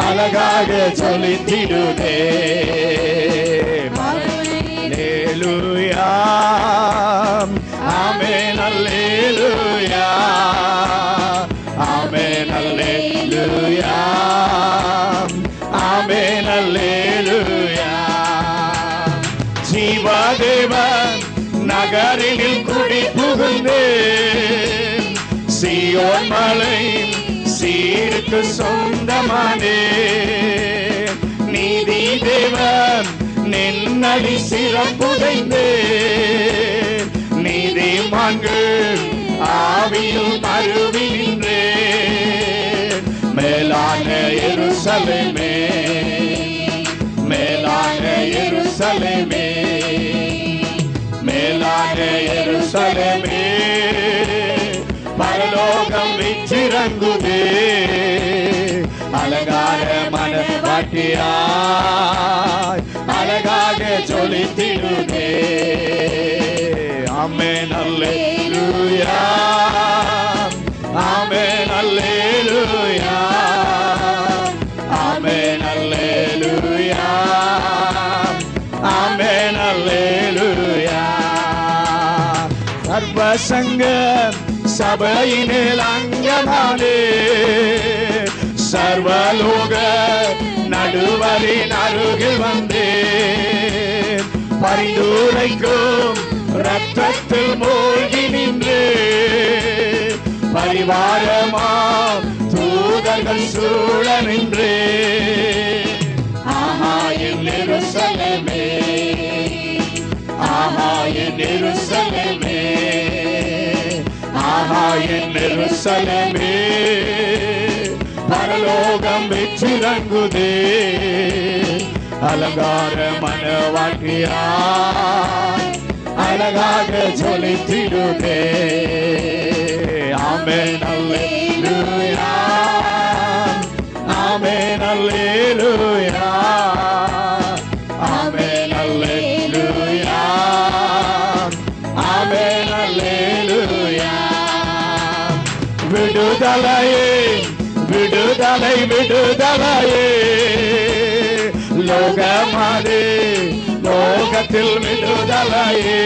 அழகாக ஜொலித்திடுதே. அல்லேலூயா, ஆமென் அல்லேலூயா, ஆமென் அல்லேலூயா, ஆமென் அல்லேலூயா. ஜீவதேவன் நகரினில் குடி புகுந்தேன், சீயோன் மலை சீருக்கு சொந்தமானே. நீதி தேவன் நின்னடி சிறப்புதைந்தே, நீதிமான்கள் ஆவியில் மருவி நின்றே. மேலான எருசலேமே, மேலான எருசலேமே, மேலான எருசலேமே, பரலோகம் வெற்றிறங்குதே, அலங்கார மணவாட்டியாய் அழகாக ஜொலித்திடுதே. ஆமென் அல்லேலூயா, ஆமென் அல்லேலூயா, ஆமென் அல்லேலூயா, ஆமென் அல்லேலூயா. சர்வசங்க சபையினில் அங்கமானே, சர்வலோக நடுவரின் அருகில் வந்தே. பரிந்துரைக்கும் இரத்தத்தில் மூழ்கி நின்றே, பரிவாரமாம் தூதர்கள் சூழ நின்றே. ஆஹா என் எருசலேமே, ஆஹா என் எருசலேமே, ஆஹா என் எருசலேமே, பரலோகம் வெற்றிறங்குதே, அலங்கார மணவாட்டியாய் அழகாக ஜொலித்திடுதே. ஆமென் அல்லேலூயா, ஆமென் அல்லேலூயா, ஆமென் அல்லேலூயா, ஆமென் அல்லேலூயா. விடுதலையே, விடுதலை விடுதலையே, லோகமாதே லோகத்தில் விடுதலையே,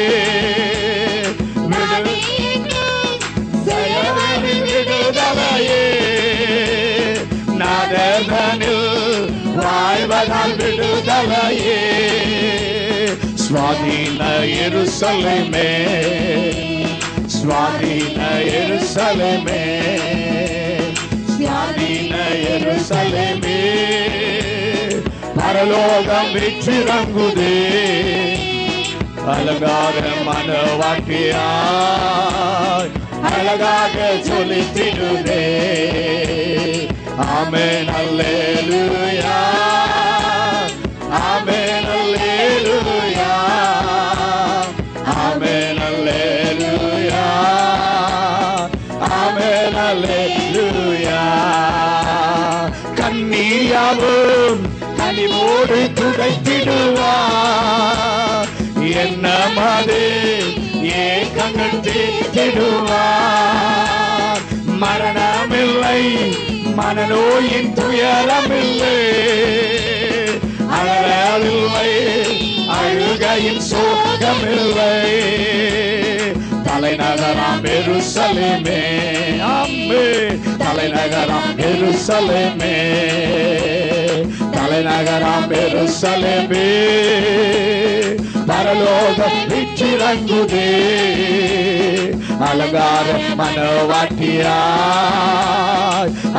விடுதலையே, நாதனில் வாழ்வதால் விடுதலையே. சுவாதீன எருசலேமே, சுவாதீன எருசலேமே, சுவாதீன எருசலேமே, பரலோகம் விற்றிறங்குதே, அழகாக மனவாட்டியாய் அழகாக ஜொலித்திடுதே. ஆமென் அல்லேலூயா, ஆமென் அல்லேலூயா, ஆமென் அல்லேலூயா, ஆமென் அல்லேலூயா. கண்ணீர் யாவும் கனிவோடு துடைத்திடுவார், என்ன மது ஏக்கங்கள் தீர்த்திடுவார். மரணமில்லை, மனநோயின் துயரமில்லை, அழலில்லை, அழுகையின் சோகமில்லை. தலைநகராம் எருசலேமே, அம்மே தலைநகராம் எருசலேமே, தலைநகராம் எருசலேமே, பரலோகம் விற்றிறங்குதே, அழகாக மனவாட்டியாய்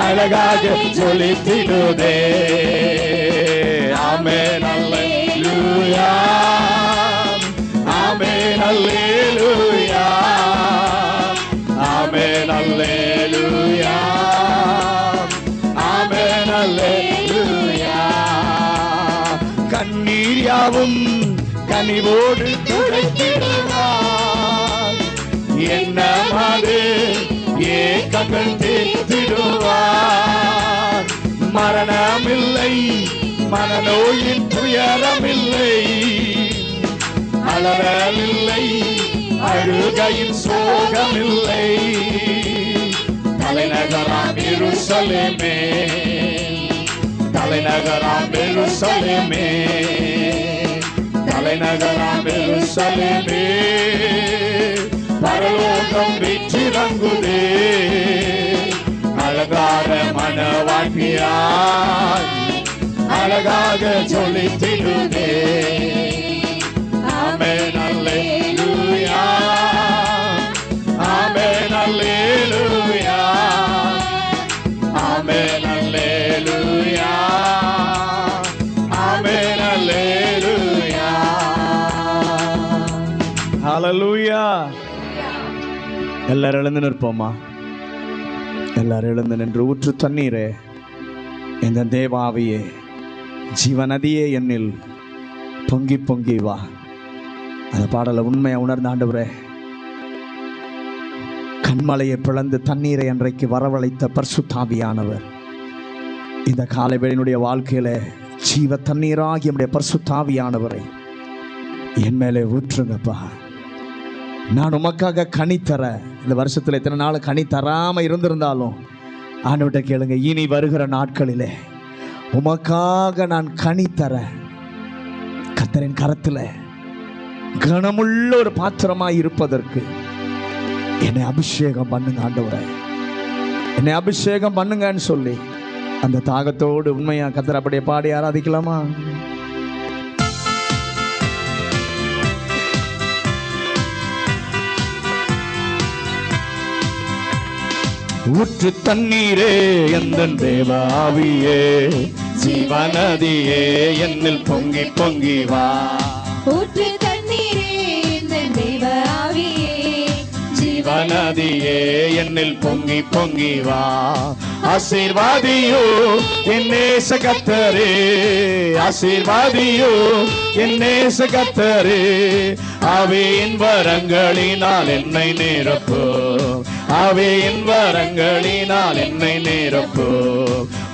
அழகாக ஜொலித்திடுதே. ஆமென் அல்லேலூயா, ஆமென் அல்லேலூயா, ஆமென் அல்லேலூயா, ஆமென் அல்லேலூயா. கண்ணீர் யாவும் கனிவோடு துடைத்திடுவார், என்ன மது ஏக்கங்கள் தீர்த்திடுவார். மரணமில்லை, மனநோயின் துயரமில்லை, அலறலில்லை, அழுகையின் சோகமில்லை. தலைநகராம் எருசலேமே, தலைநகராம் எருசலேமே, தலைநகராம் எருசலேமே, பரலோகம் விற்றிறங்குதே, அழகாக மனவாட்டியாய் அழகாக ஜொலித்திடுதே. ஆமென் அல்லேலூயா, ஆமென் அல்லேலூயா, ஆமென் அல்லேலூயா, ஆமென் அல்லேலூயா. ஹல்லேலூயா. எல்லாரும் எழுந்து நிற்போமா? எல்லாரும் எழுந்து நின்று ஊற்று தண்ணீரே, இந்த தேவாவியே, ஜீவநதியே என்னில் பொங்கி பொங்கி வா. அந்த பாடலை உண்மையை உணர்ந்த ஆண்டவரே, கண்மலையை பிளந்து தண்ணீரை அன்றைக்கு வரவழைத்த பரிசுத்தாவியானவர் இந்த காலைவேளையினுடைய வாழ்க்கையில ஜீவ தண்ணீராகி நம்முடைய பரிசுத்தாவியானவரை என் மேலே ஊற்றுங்கப்பா. நான் உமக்காக கனி தர, இந்த வருஷத்தில் எத்தனை நாள் கனி தராமல் இருந்திருந்தாலும் ஆண்டவர்கிட்ட கேளுங்க, இனி வருகிற நாட்களிலே உமக்காக நான் கனி தர கர்த்தரின் கரத்தில் கனமுள்ள ஒரு பாத்திரமாய் இருப்பதற்கு என்னை அபிஷேகம் பண்ணுங்க ஆண்டவரே, என்னை அபிஷேகம் பண்ணுங்கன்னு சொல்லி அந்த தாகத்தோடு உண்மையா கர்த்தரை அப்படியே பாடி ஆராதிக்கலாமா? ஊற்று தண்ணீரே எந்தன் தேவாவியே, ஜீவநதியே என்னில் பொங்கி பொங்கி வா. ஊற்று தண்ணீரே எந்தன் தேவாவியே, ஜீவநதியே என்னில் பொங்கி பொங்கி வா. ஆசீர்வாதியோ என் நேச கர்த்தரே, ஆசீர்வாதியோ என் நேச கர்த்தரே, ஆவியின் வரங்களினால் என்னை நிரப்பு, ஆவியின் வரங்களினால் என்னை நிரப்பு.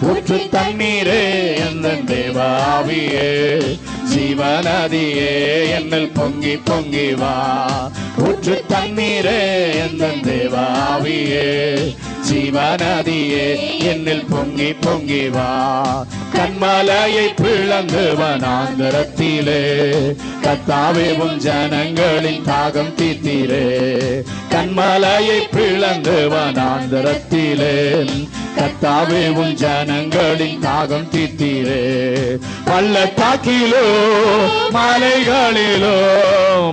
ஊற்று தண்ணீரே எந்தன் தேவாவியே, ஜீவநதியே என்னில் பொங்கி பொங்கி வா. ஊற்று தண்ணீரே எந்தன் தேவாவியே, ஜீவநதியே என்னில் பொங்கி பொங்கி வா. கண்மலையை பிளந்து வனாந்தரத்திலே கர்த்தாவே உம் ஜனங்களின் தாகம் தீர்த்தீரே. கண்மலையை பிளந்து வனாந்தரத்திலே கர்த்தாவே உன் ஜனங்களின் தாகம் தீர்த்தீரே. பள்ளத்தாக்கிலோ மலைகளிலோ,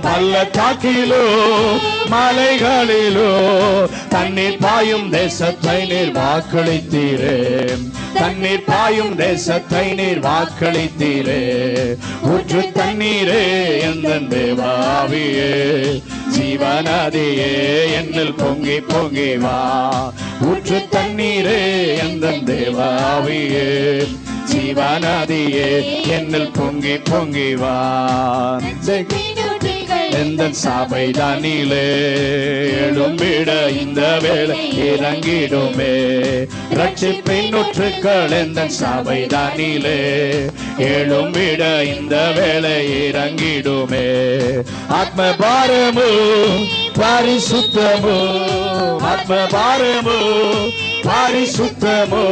பள்ளத்தாக்கிலோ மலைகளிலோ தண்ணீர் பாயும் தேசத்தை நீர் வாக்களித்தீரே. தண்ணீர் பாயும் தேசத்தை நீர் வாக்களித்தீரே. ஊற்று தண்ணீரே எந்தன் தேவாவியே, ஜீவநதியே என்னில் பொங்கி பொங்கி வா. ஊற்று தண்ணீரே எந்தன் தேவாவியே, ஜீவநதியே என்னில் பொங்கி பொங்கி வா. எந்த சபை தண்ணிலே எழும்பிட இந்த வேளை இறங்கிடுமே. ரட்சிப்பின் ஊற்றுக்கள் எந்த சபை தண்ணிலே எழும்பிட இந்த வேளை இறங்கிடுமே. ஆத்ம பாரமோ பரிசுத்தமோ, ஆத்ம பாரமோ பரிசுத்தமோ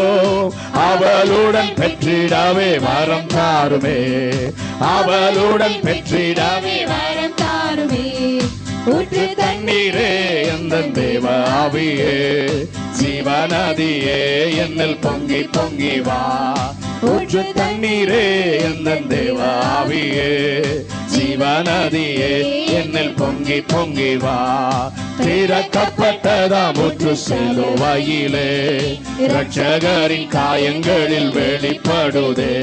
அவளுடன் பெற்றிடவே வரம் தாருமே. அவளுடன் பெற்றிடவே வரம் தாருமே. ஊற்று தண்ணீரே எந்தன் தேவாவியே, ஜீவநதியே என்னில் பொங்கி பொங்கி வா. ஊற்று தண்ணீரே எந்தன் தேவாவியே, ஜீவநதியே என்னில் பொங்கி பொங்கி வா. திறக்கப்பட்டதாம் ஊற்று சிலுவையிலே, இரட்சகரின் காயங்களில் வெளிப்படுதே.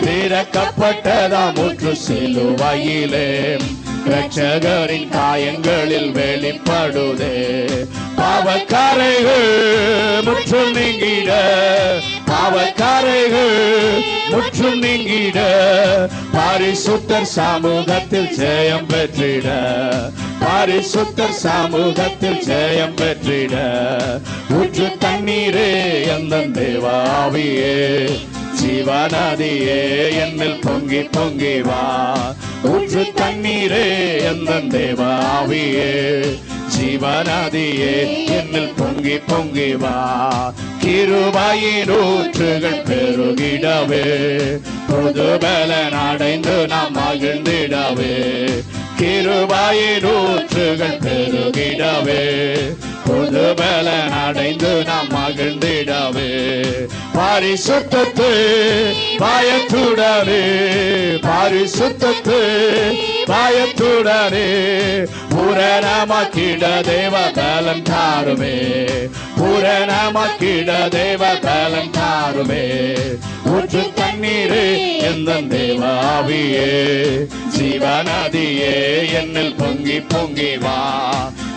திறக்கப்பட்டதாம் ஊற்று சிலுவையிலே, இரட்சகரின் காயங்களில் வெளிப்படுதே. பாவக்காரைகள் முற்றும் நீங்கிட, பாவக்காரைகள் முற்றும் நீங்கிட, பரிசுத்தர் சமூகத்தில் ஜெயம் பெற்றிட, பரிசுத்தர் சமூகத்தில் ஜெயம் பெற்றிட. ஊற்று தண்ணீரே எந்தன் தேவாவியே, ஜீவநதியே என்னில் பொங்கி பொங்கி வா. ஊற்று தண்ணீரே எந்தன் தேவாவியே, ஜீவநதியே என்னில் பொங்கி பொங்கி வா. கிருபையின் ஊற்றுகள் பெருகிடவே, புது பலன் அடைந்து நாம் மகிழ்ந்திடவே. கிருபையின் ஊற்றுகள் பெருகிடவே, புது பலன் அடைந்து நாம் மகிழ்ந்திடவே. பரிசுத்தத்தை பயத்துடனே, பரிசுத்தத்தை பயத்துடனே பூரணமாக்கிட தேவ பலன் தாருமே. பூரணமாக்கிட தேவ பலன் தாருமே. ஊற்று தண்ணீரே எந்தன் தேவாவியே, ஜீவநதியே என்னில் பொங்கி பொங்கி வா.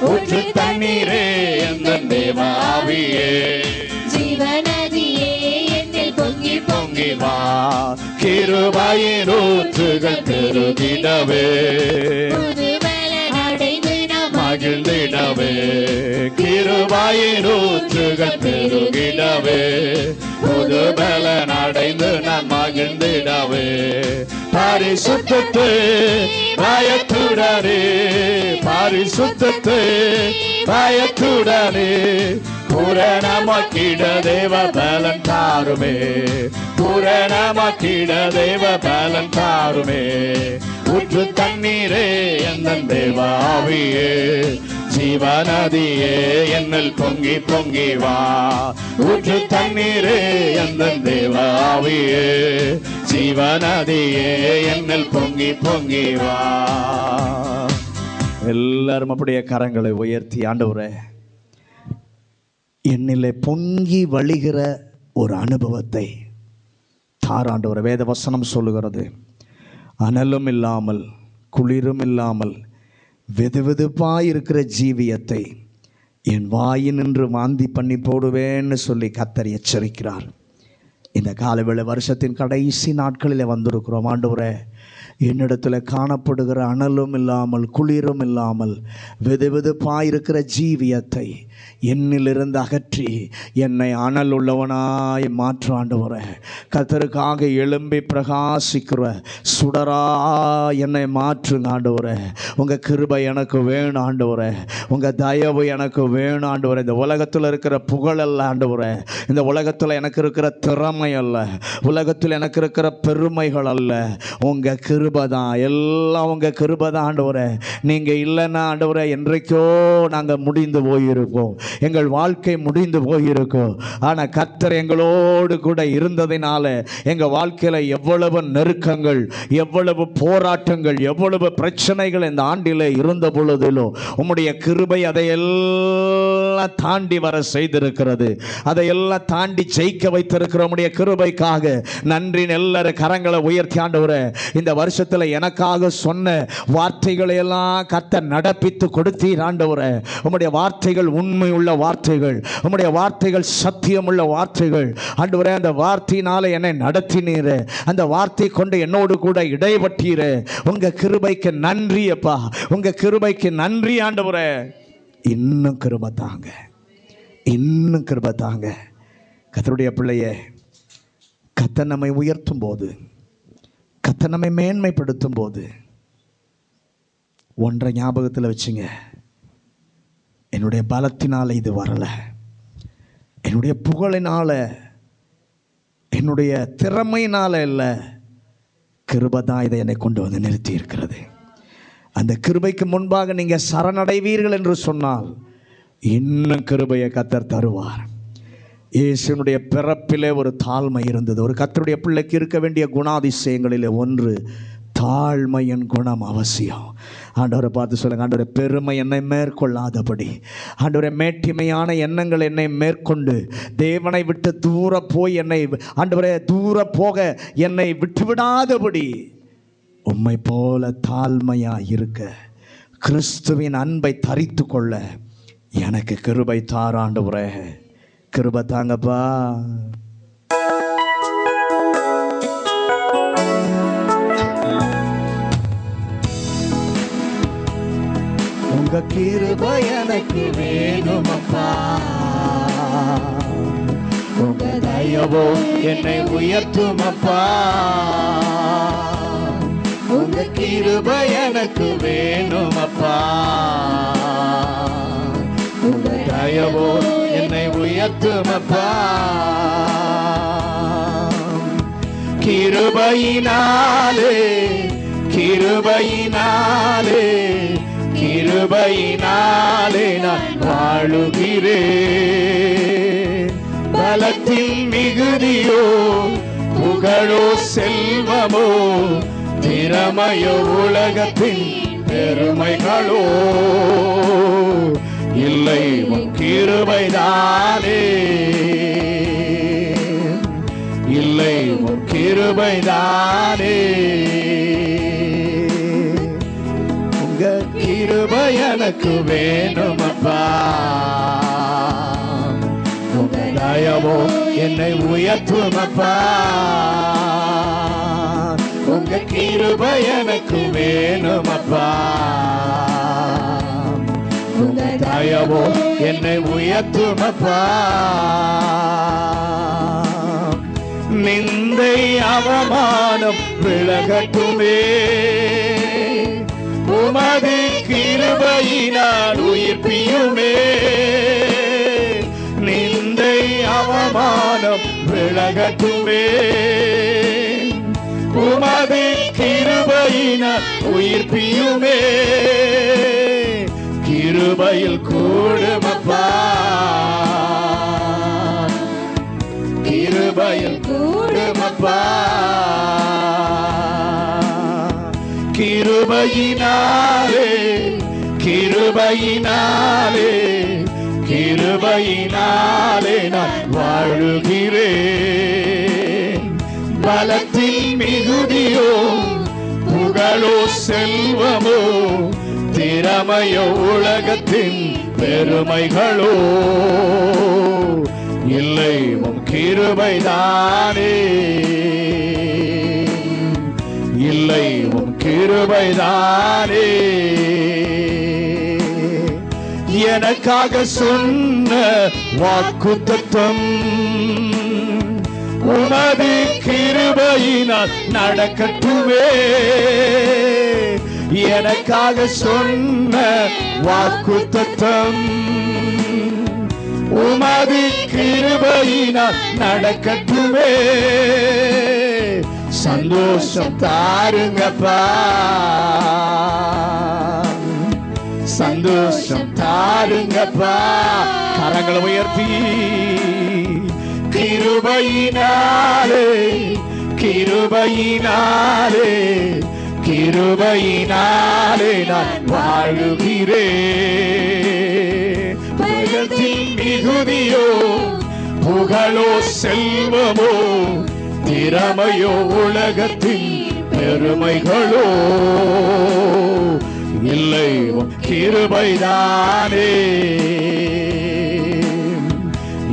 ஊற்று தண்ணீரே எந்தன் தேவாவியே, ஜீவநதியே என்னில் பொங்கி பொங்கி வா. கிருபையின் ஊற்றுகள் பெருகிடவே, புது பலன் அடைந்து நாம் மகிழ்ந்திடவே. கிருபையின் ஊற்றுகள் பெருகிடவே, புது பலன் அடைந்து நான் மகிழ்ந்திடவே. பரிசுத்தத்தை பயத்துடனே, பரிசுத்தத்தை பயத்துடனே பூரணமாக்கிட தேவ பலன் தாருமே. பூரணமாக்கிட தேவ பலன் தாருமே. ஊற்று தண்ணீரே எந்தன் தேவாவியே, ஜீவநதியே என்னில் பொங்கி பொங்கி வா. ஊற்று தண்ணீரே எந்தன் தேவாவியே, ஜீவநதியே என்னில் பொங்கி பொங்கி வா. எல்லாரும் அப்படியே கரங்களை உயர்த்தி, ஆண்டவரே என்னிலே பொங்கி வழிகிற ஒரு அனுபவத்தை தாராண்டவரே. வேத வசனம் சொல்லுகிறது, அனலும் இல்லாமல் குளிரும் இல்லாமல் வெதுவெதுப்பாய் இருக்கிற ஜீவியத்தை என் வாயினின்று வாந்தி பண்ணி போடுவேன்னு சொல்லி கர்த்தர் எச்சரிக்கிறார். இந்த காலவேளை வருஷத்தின் கடைசி நாட்களில் வந்திருக்கிறோம். ஆண்டவரே, என்னிடத்தில் காணப்படுகிற அனலும் இல்லாமல் குளிரும் இல்லாமல் வெதுவெதுப்பாய் இருக்கிற ஜீவியத்தை என்னிலிருந்து அகற்றி என்னை அனல் உள்ளவனாய் மாற்று ஆண்டவரே. கர்த்தருக்காக எழும்பி பிரகாசிக்கிற சுடரா என்னை மாற்றுங்க ஆண்டவரே. உங்கள் கிருபை எனக்கு வேணும் ஆண்டவரே. உங்கள் தயவு எனக்கு வேணும் ஆண்டவரே. இந்த உலகத்தில் இருக்கிற புகழ் அல்ல ஆண்டவரே, இந்த உலகத்தில் எனக்கு இருக்கிற திறமை அல்ல, உலகத்தில் எனக்கு இருக்கிற பெருமைகள் அல்ல, உங்கள் கிருபை கிருபை தான், எல்லாம் உங்கள் கிருபை தான் ஆண்டவரே. நீங்கள் இல்லைன்னா ஆண்டவரே என்றைக்கோ நாங்கள் முடிந்து போயிருக்கோம், எங்கள் வாழ்க்கை முடிந்து போயிருக்கோம். ஆனால் கர்த்தர் எங்களோடு கூட இருந்ததினால எங்கள் வாழ்க்கையில் எவ்வளவு நெருக்கங்கள், எவ்வளவு போராட்டங்கள், எவ்வளவு பிரச்சனைகள் இந்த ஆண்டில் இருந்த பொழுதிலும் உம்முடைய கிருபை அதையெல்லாம் தாண்டி வர செய்திருக்கிறது. அதையெல்லாம் தாண்டி ஜெயிக்க வைத்திருக்கிற உம்முடைய கிருபைக்காக நன்றி. எல்லாரும் கரங்களை உயர்த்தி ஆண்டவரே, இந்த வருஷத்தில் எனக்காக சொன்ன வார்த்தைகளை எல்லாம் கர்த்தர் நடப்பித்து கொடுத்தீர் ஆண்டவரே. உம்முடைய வார்த்தைகள் உண்மை உள்ள வார்த்தைகள், உம்முடைய வார்த்தைகள் சத்தியமுள்ள வார்த்தைகள் ஆண்டவரே. அந்த வார்த்தையினால என்னை நடத்தினீர், அந்த வார்த்தை கொண்டு என்னோடு கூட இடைப்பட்டீர். உங்க கிருபைக்கு நன்றி அப்பா, உங்க கிருபைக்கு நன்றி ஆண்டவரே. இன்னும் கிருபை தாங்க, இன்னும் கிருபை தாங்க. கர்த்தருடைய பிள்ளையே, கர்த்தர் நம்மை உயர்த்தும் போது, கர்த்தர் நம்மை மேன்மைப்படுத்தும் போது ஒன்றை ஞாபகத்தில் வச்சுங்க, என்னுடைய பலத்தினால இது வரல, என்னுடைய புகழினால, என்னுடைய திறமையினால இல்லை, கிருபை தான் இதை என்னை கொண்டு வந்து நிறுத்தி இருக்கிறது. அந்த கிருபைக்கு முன்பாக நீங்கள் சரணடைவீர்கள் என்று சொன்னால் இன்னும் கிருபையை கர்த்தர் தருவார். இயேசுனுடைய பிறப்பிலே ஒரு தாழ்மை இருந்தது. ஒரு கர்த்தருடைய பிள்ளைக்கு இருக்க வேண்டிய குணாதிசயங்களிலே ஒன்று தாழ்மையின் குணம் அவசியம். ஆண்டவரை பார்த்து சொல்லுங்க, ஆண்டவரை பெருமை என்னை மேற்கொள்ளாதபடி, ஆண்டவரை மேட்டிமையான எண்ணங்கள் என்னை மேற்கொண்டு தேவனை விட்டு தூர போய் என்னை ஆண்டவரை தூர போக என்னை விட்டுவிடாதபடி உம்மை போல தாழ்மையா இருக்க, கிறிஸ்துவின் அன்பை தரித்து கொள்ள எனக்கு கிருபை தார் ஆண்டவரே. கிருபை தாங்கப்பா. உங்க கிருபை எனக்கு வேணுமப்பா, உங்க தயவோ என்னை உயர்த்துமப்பா. உங்க கிருபை எனக்கு வேணுமப்பா, உங்க தயவோ என்னை உயர்த்துமப்பா. கிருபையினாலே, கிருபையினாலே, கிருபையினாலே நான் வாழுகிறேன். பலத்தின் மிகுதியோ, புகழோ, செல்வமோ, திறமையோ, உலகத்தின் பெருமைகளோ இல்லை, உன் கிருபைதானே, இல்லை, உன் கிருபைதானே. உங்க கிருபை எனக்கு வேணுமப்பா, உங்க தயவோ என்னை உயர்த்துமப்பா. உங்க கிருபை எனக்கு வேணுமப்பா, உங்க தயவோ என்னை உயர்த்துமப்பா. நிந்தை அவமானம் விலகட்டுமே, உமது கிருபையினால் உயிர்ப்பியுமே. நிந்தை அவமானம் விலகட்டுமே, உமது கிருபையினால் உயிர்ப்பியுமே. கிருபையில் கூடுமப்பா, கிருபையில் கூடுமப்பா. கிருபையினாலே, கிருபையினாலே, கிருபையினாலே நான் வாழுகிறேன். பலத்தில் மிகுதியோ, புகழோ, செல்வமோ, திறமையோ, உலகத்தின் பெருமைகளோ இல்லை, உம் கிருபைதானே, இல்லை, உம் கிருபைதானே. எனக்காக சொன்ன வாக்குத்தத்தம் உமது கிருபையினால் நடக்கட்டுமே. எனக்காக சொன்ன வாக்குத்தத்தம் உமது கிருபையினால் நடக்கட்டுமே. சந்தோஷம் தாருங்கப்பா, சந்தோஷம் தாருங்கப்பா. கரங்களை உயர்த்தி கிருபையினாலே கிருபையினாலே கிருபையினாலே நான் வாழுகிறேன். புகழ்ச்சின் மிகுதியோ புகழோ செல்வமோ திறமையோ உலகத்தின் பெருமைகளோ இல்லை, கிருபைதானே,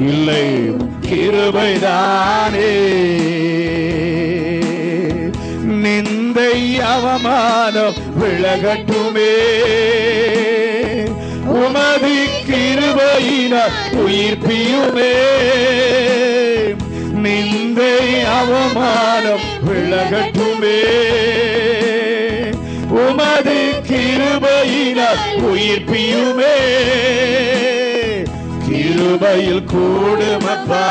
இல்லை கிருபைதானே. நிந்தை அவமானம் விலகட்டுமே, உமது கிருபையினால் உயிர்ப்பியுமே. நிந்தை அவமானம் விலகட்டுமே, உமது கிருபையினால் உயிர்ப்பியுமே. கிருபையில் கூடுமப்பா,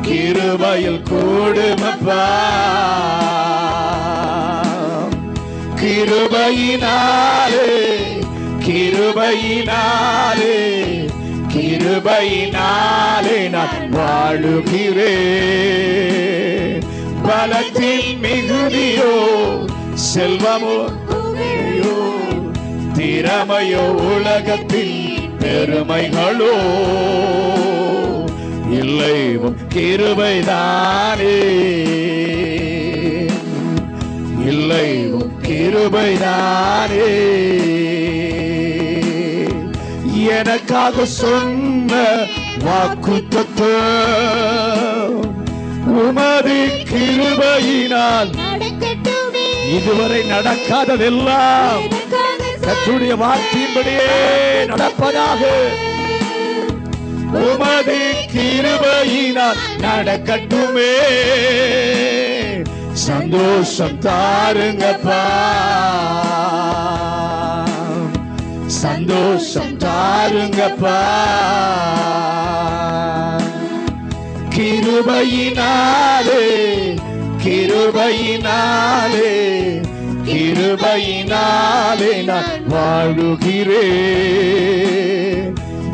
கிருபையில் கூடுமப்பா. கிருபையினாலே கிருபையினாலே கிருபையினாலே நான் வாழுகிறேன். பலத்தின் மிகுதியோ செல்வமோ திறமையோ உலகத்தின் பெருமைகளோ இல்லை, கிருபைதானே, இல்லை கிருபைதானே. எனக்காக சொன்ன வாக்குத்தத்தம் உமது கிருபையினால் இதுவரை நடக்காததெல்லாம் கர்த்தருடைய வார்த்தையின்படியே நடப்பதாக. உமது கிருபையினால் நடக்கட்டுமே. சந்தோஷம் தாருங்கப்பா, சந்தோஷம் தாருங்கப்பா. கிருபையினாலே கிருபையினாலே கிருபையினாலே நான் வாழுகிறேன்.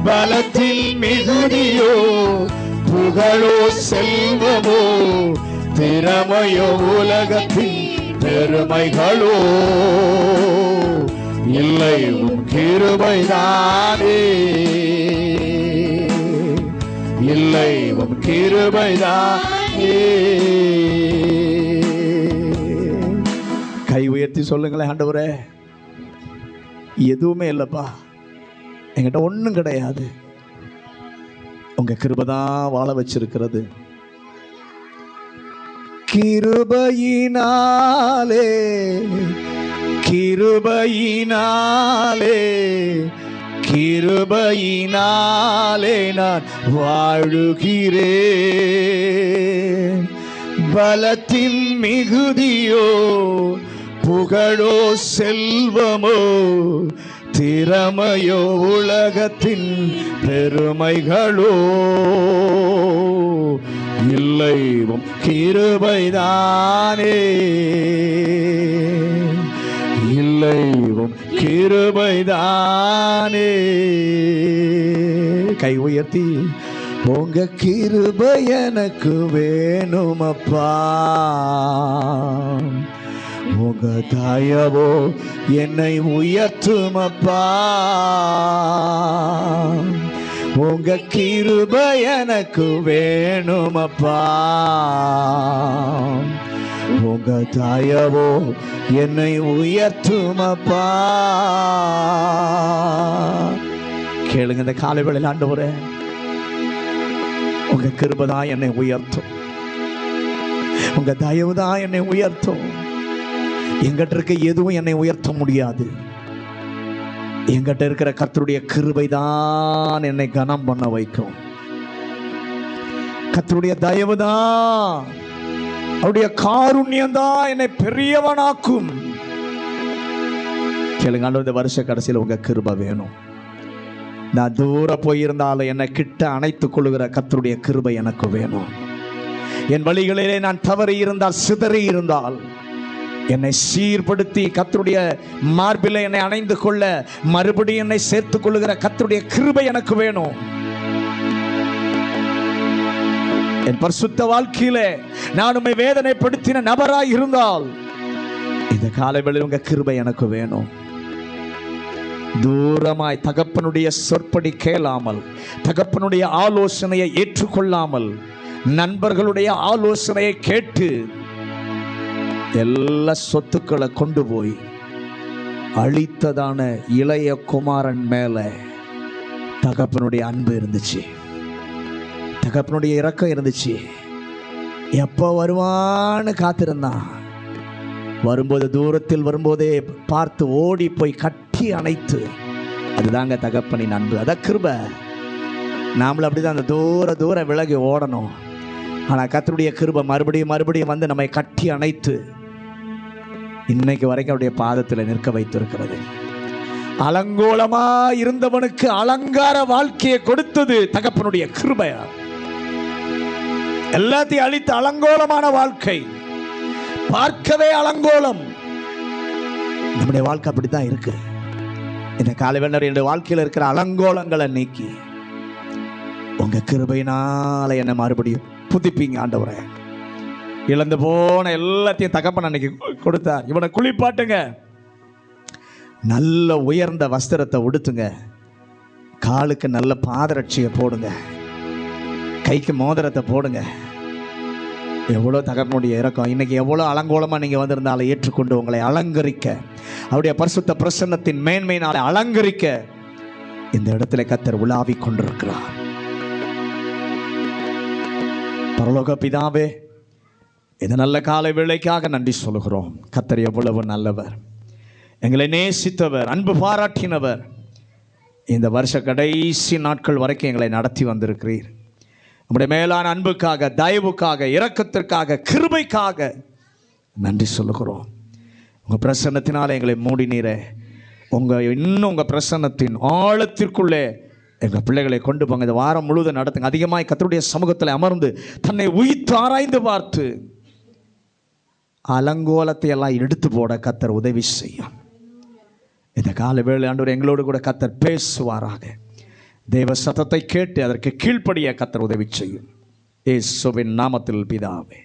பலத்தில் மிகுதியோ புகழோ செல்வமோ திறமையோ உலகத்தின் பெருமைகளோ இல்லை, கிருபைதானே, இல்லை கிருபைதானே. கை உயர்த்தி சொல்லுங்களேன், ஆண்டவரே எதுவுமே இல்லைப்பா, என்கிட்ட ஒன்றும் கிடையாது, உங்க கிருபைதான் வாழ வச்சிருக்கிறது. கிருபையினாலே கிருபையினாலே கிருபையினாலே நான் வாழுகிறேன். பலத்தின் மிகுதியோ புகழோ செல்வமோ திறமையோ உலகத்தின் பெருமைகளோ இல்லை, கிருபைதானே, இல்லை கிருபைதானே. கை உயர்த்தி உங்க கிருபை எனக்கு வேணுமப்பா, உங்க தயவோ என்னை உயர்த்துமப்பா. உங்க கிருபை எனக்கு வேணுமப்பா, உங்க தயவோ என்னை உயர்த்துமப்பா. கேளுங்க, இந்த காலை வேளையில் ஆண்டவரே உங்க கிருபை தான் என்னை உயர்த்தும், உங்க தயவு தான் என்னை உயர்த்தும். எங்கிட்ட இருக்க எதுவும் என்னை உயர்த்த முடியாது. எங்கிட்ட இருக்கிற கர்த்தருடைய கிருபை தான் என்னை கனம் பண்ண வைக்கும். கர்த்தருடைய தயவு தான், அவருடைய காருண்யம் தான் என்னை பெரியவனாக்கும். கேளுங்க, இந்த வருஷ கடைசியில் உங்க கிருபை வேணும். நான் தூர போயிருந்தாலும் என்னை கிட்ட அணைத்துக் கொள்ளுகிற கர்த்தருடைய கிருபை எனக்கு வேணும். என் வழிகளிலே நான் தவறி இருந்தால், சிதறி இருந்தால், என்னை சீர்படுத்தி கர்த்தருடைய மார்பிலே என்னை அணைந்து கொள்ள மறுபடியும் என்னை சேர்த்துக் கொள்ளுகிற கர்த்தருடைய கிருபை எனக்கு வேணும். என் பரிசுத்த வாழ்க்கையிலே நான் உம்மை வேதனைப்படுத்தின நபராய் இருந்தால், இந்த காலைவேளையில் உங்க கிருபை எனக்கு வேணும். தூரமாய் தகப்பனுடைய சொற்படி கேளாமல், தகப்பனுடைய ஆலோசனையை ஏற்றுக்கொள்ளாமல், நண்பர்களுடைய ஆலோசனையை கேட்டு எல்லா சொத்துக்களை கொண்டு போய் அழித்ததான இளைய குமாரன் மேல தகப்பனுடைய அன்பு இருந்துச்சு, தகப்பனுடைய இரக்கம் இருந்துச்சு. எப்போ வருவான்னு காத்திருந்தான். வரும்போது, தூரத்தில் வரும்போதே பார்த்து ஓடி போய் கட்டி அணைத்து, அதுதாங்க தகப்பனின் அன்பு. அதான் கிருபை. நாமளும் அப்படிதான் அந்த தூர விலகி ஓடணும். ஆனால் கர்த்தருடைய கிருபை மறுபடியும் மறுபடியும் வந்து நம்மை கட்டி அணைத்து இன்னைக்கு வரைக்கும் அவருடைய பாதத்தில் நிற்க வைத்திருக்கிறது. அலங்கோலமா இருந்தவனுக்கு அலங்கார வாழ்க்கையை கொடுத்தது தகப்பனுடைய கிருபையா. எல்லாத்தையும் அழித்து அலங்கோலமான வாழ்க்கை, பார்க்கவே அலங்கோலம். நம்முடைய வாழ்க்கை அப்படித்தான் இருக்கு. இந்த காலைவேளை என்னுடைய வாழ்க்கையில் இருக்கிற அலங்கோலங்களை நீக்கி உங்க கிருபையினால என்ன மறுபடியும் புதுப்பிங்க ஆண்டவரே. இழந்து போன எல்லாத்தையும் தகப்பன் அன்னைக்கு கொடுத்தார். இவனை குளிப்பாட்டுங்க, நல்ல உயர்ந்த வஸ்திரத்தை உடுத்துங்க, காலுக்கு நல்ல பாதரட்சியை போடுங்க, கைக்கு மோதிரத்தை போடுங்க. எவ்வளோ தகப்பனுடைய இரக்கம். இன்னைக்கு எவ்வளோ அலங்கோலமாக நீங்கள் வந்திருந்தாலும் ஏற்றுக்கொண்டு உங்களை அலங்கரிக்க, அவருடைய பரிசுத்த பிரசன்னத்தின் மேன்மையினால அலங்கரிக்க இந்த இடத்துல கர்த்தர் உலாவி கொண்டிருக்கிறார். பரலோக பிதாவே, இந்த நல்ல காலை வேளைக்காக நன்றி சொல்கிறோம். கர்த்தர் எவ்வளவு நல்லவர், எங்களை நேசித்தவர், அன்பு பாராட்டினவர். இந்த வருஷ கடைசி நாட்கள் வரைக்கும் எங்களை நடத்தி வந்திருக்கிறீர். நம்முடைய மேலான அன்புக்காக, தயவுக்காக, இரக்கத்திற்காக, கிருபைக்காக நன்றி சொல்லுகிறோம். உங்கள் பிரசன்னத்தினால் எங்களை மூடினீரே. இன்னும் உங்கள் பிரசன்னத்தின் ஆழத்திற்குள்ளே எங்கள் பிள்ளைகளை கொண்டு போங்க. இந்த வாரம் முழுவதும் நடத்துங்க. அதிகமாக கர்த்தருடைய சமூகத்தில் அமர்ந்து தன்னை உயிர்த்து ஆராய்ந்து பார்த்து அலங்கோலத்தை எல்லாம் எடுத்து போட கர்த்தர் உதவி செய்யும். இந்த கால வேளை ஆண்டவர் எங்களோடு கூட கர்த்தர் பேசுவாராக. தேவ சத்தத்தை கேட்டு அதற்கு கீழ்ப்படிய கர்த்தர் உதவி செய்யும். இயேசுவின் நாமத்தில் பிதாவே.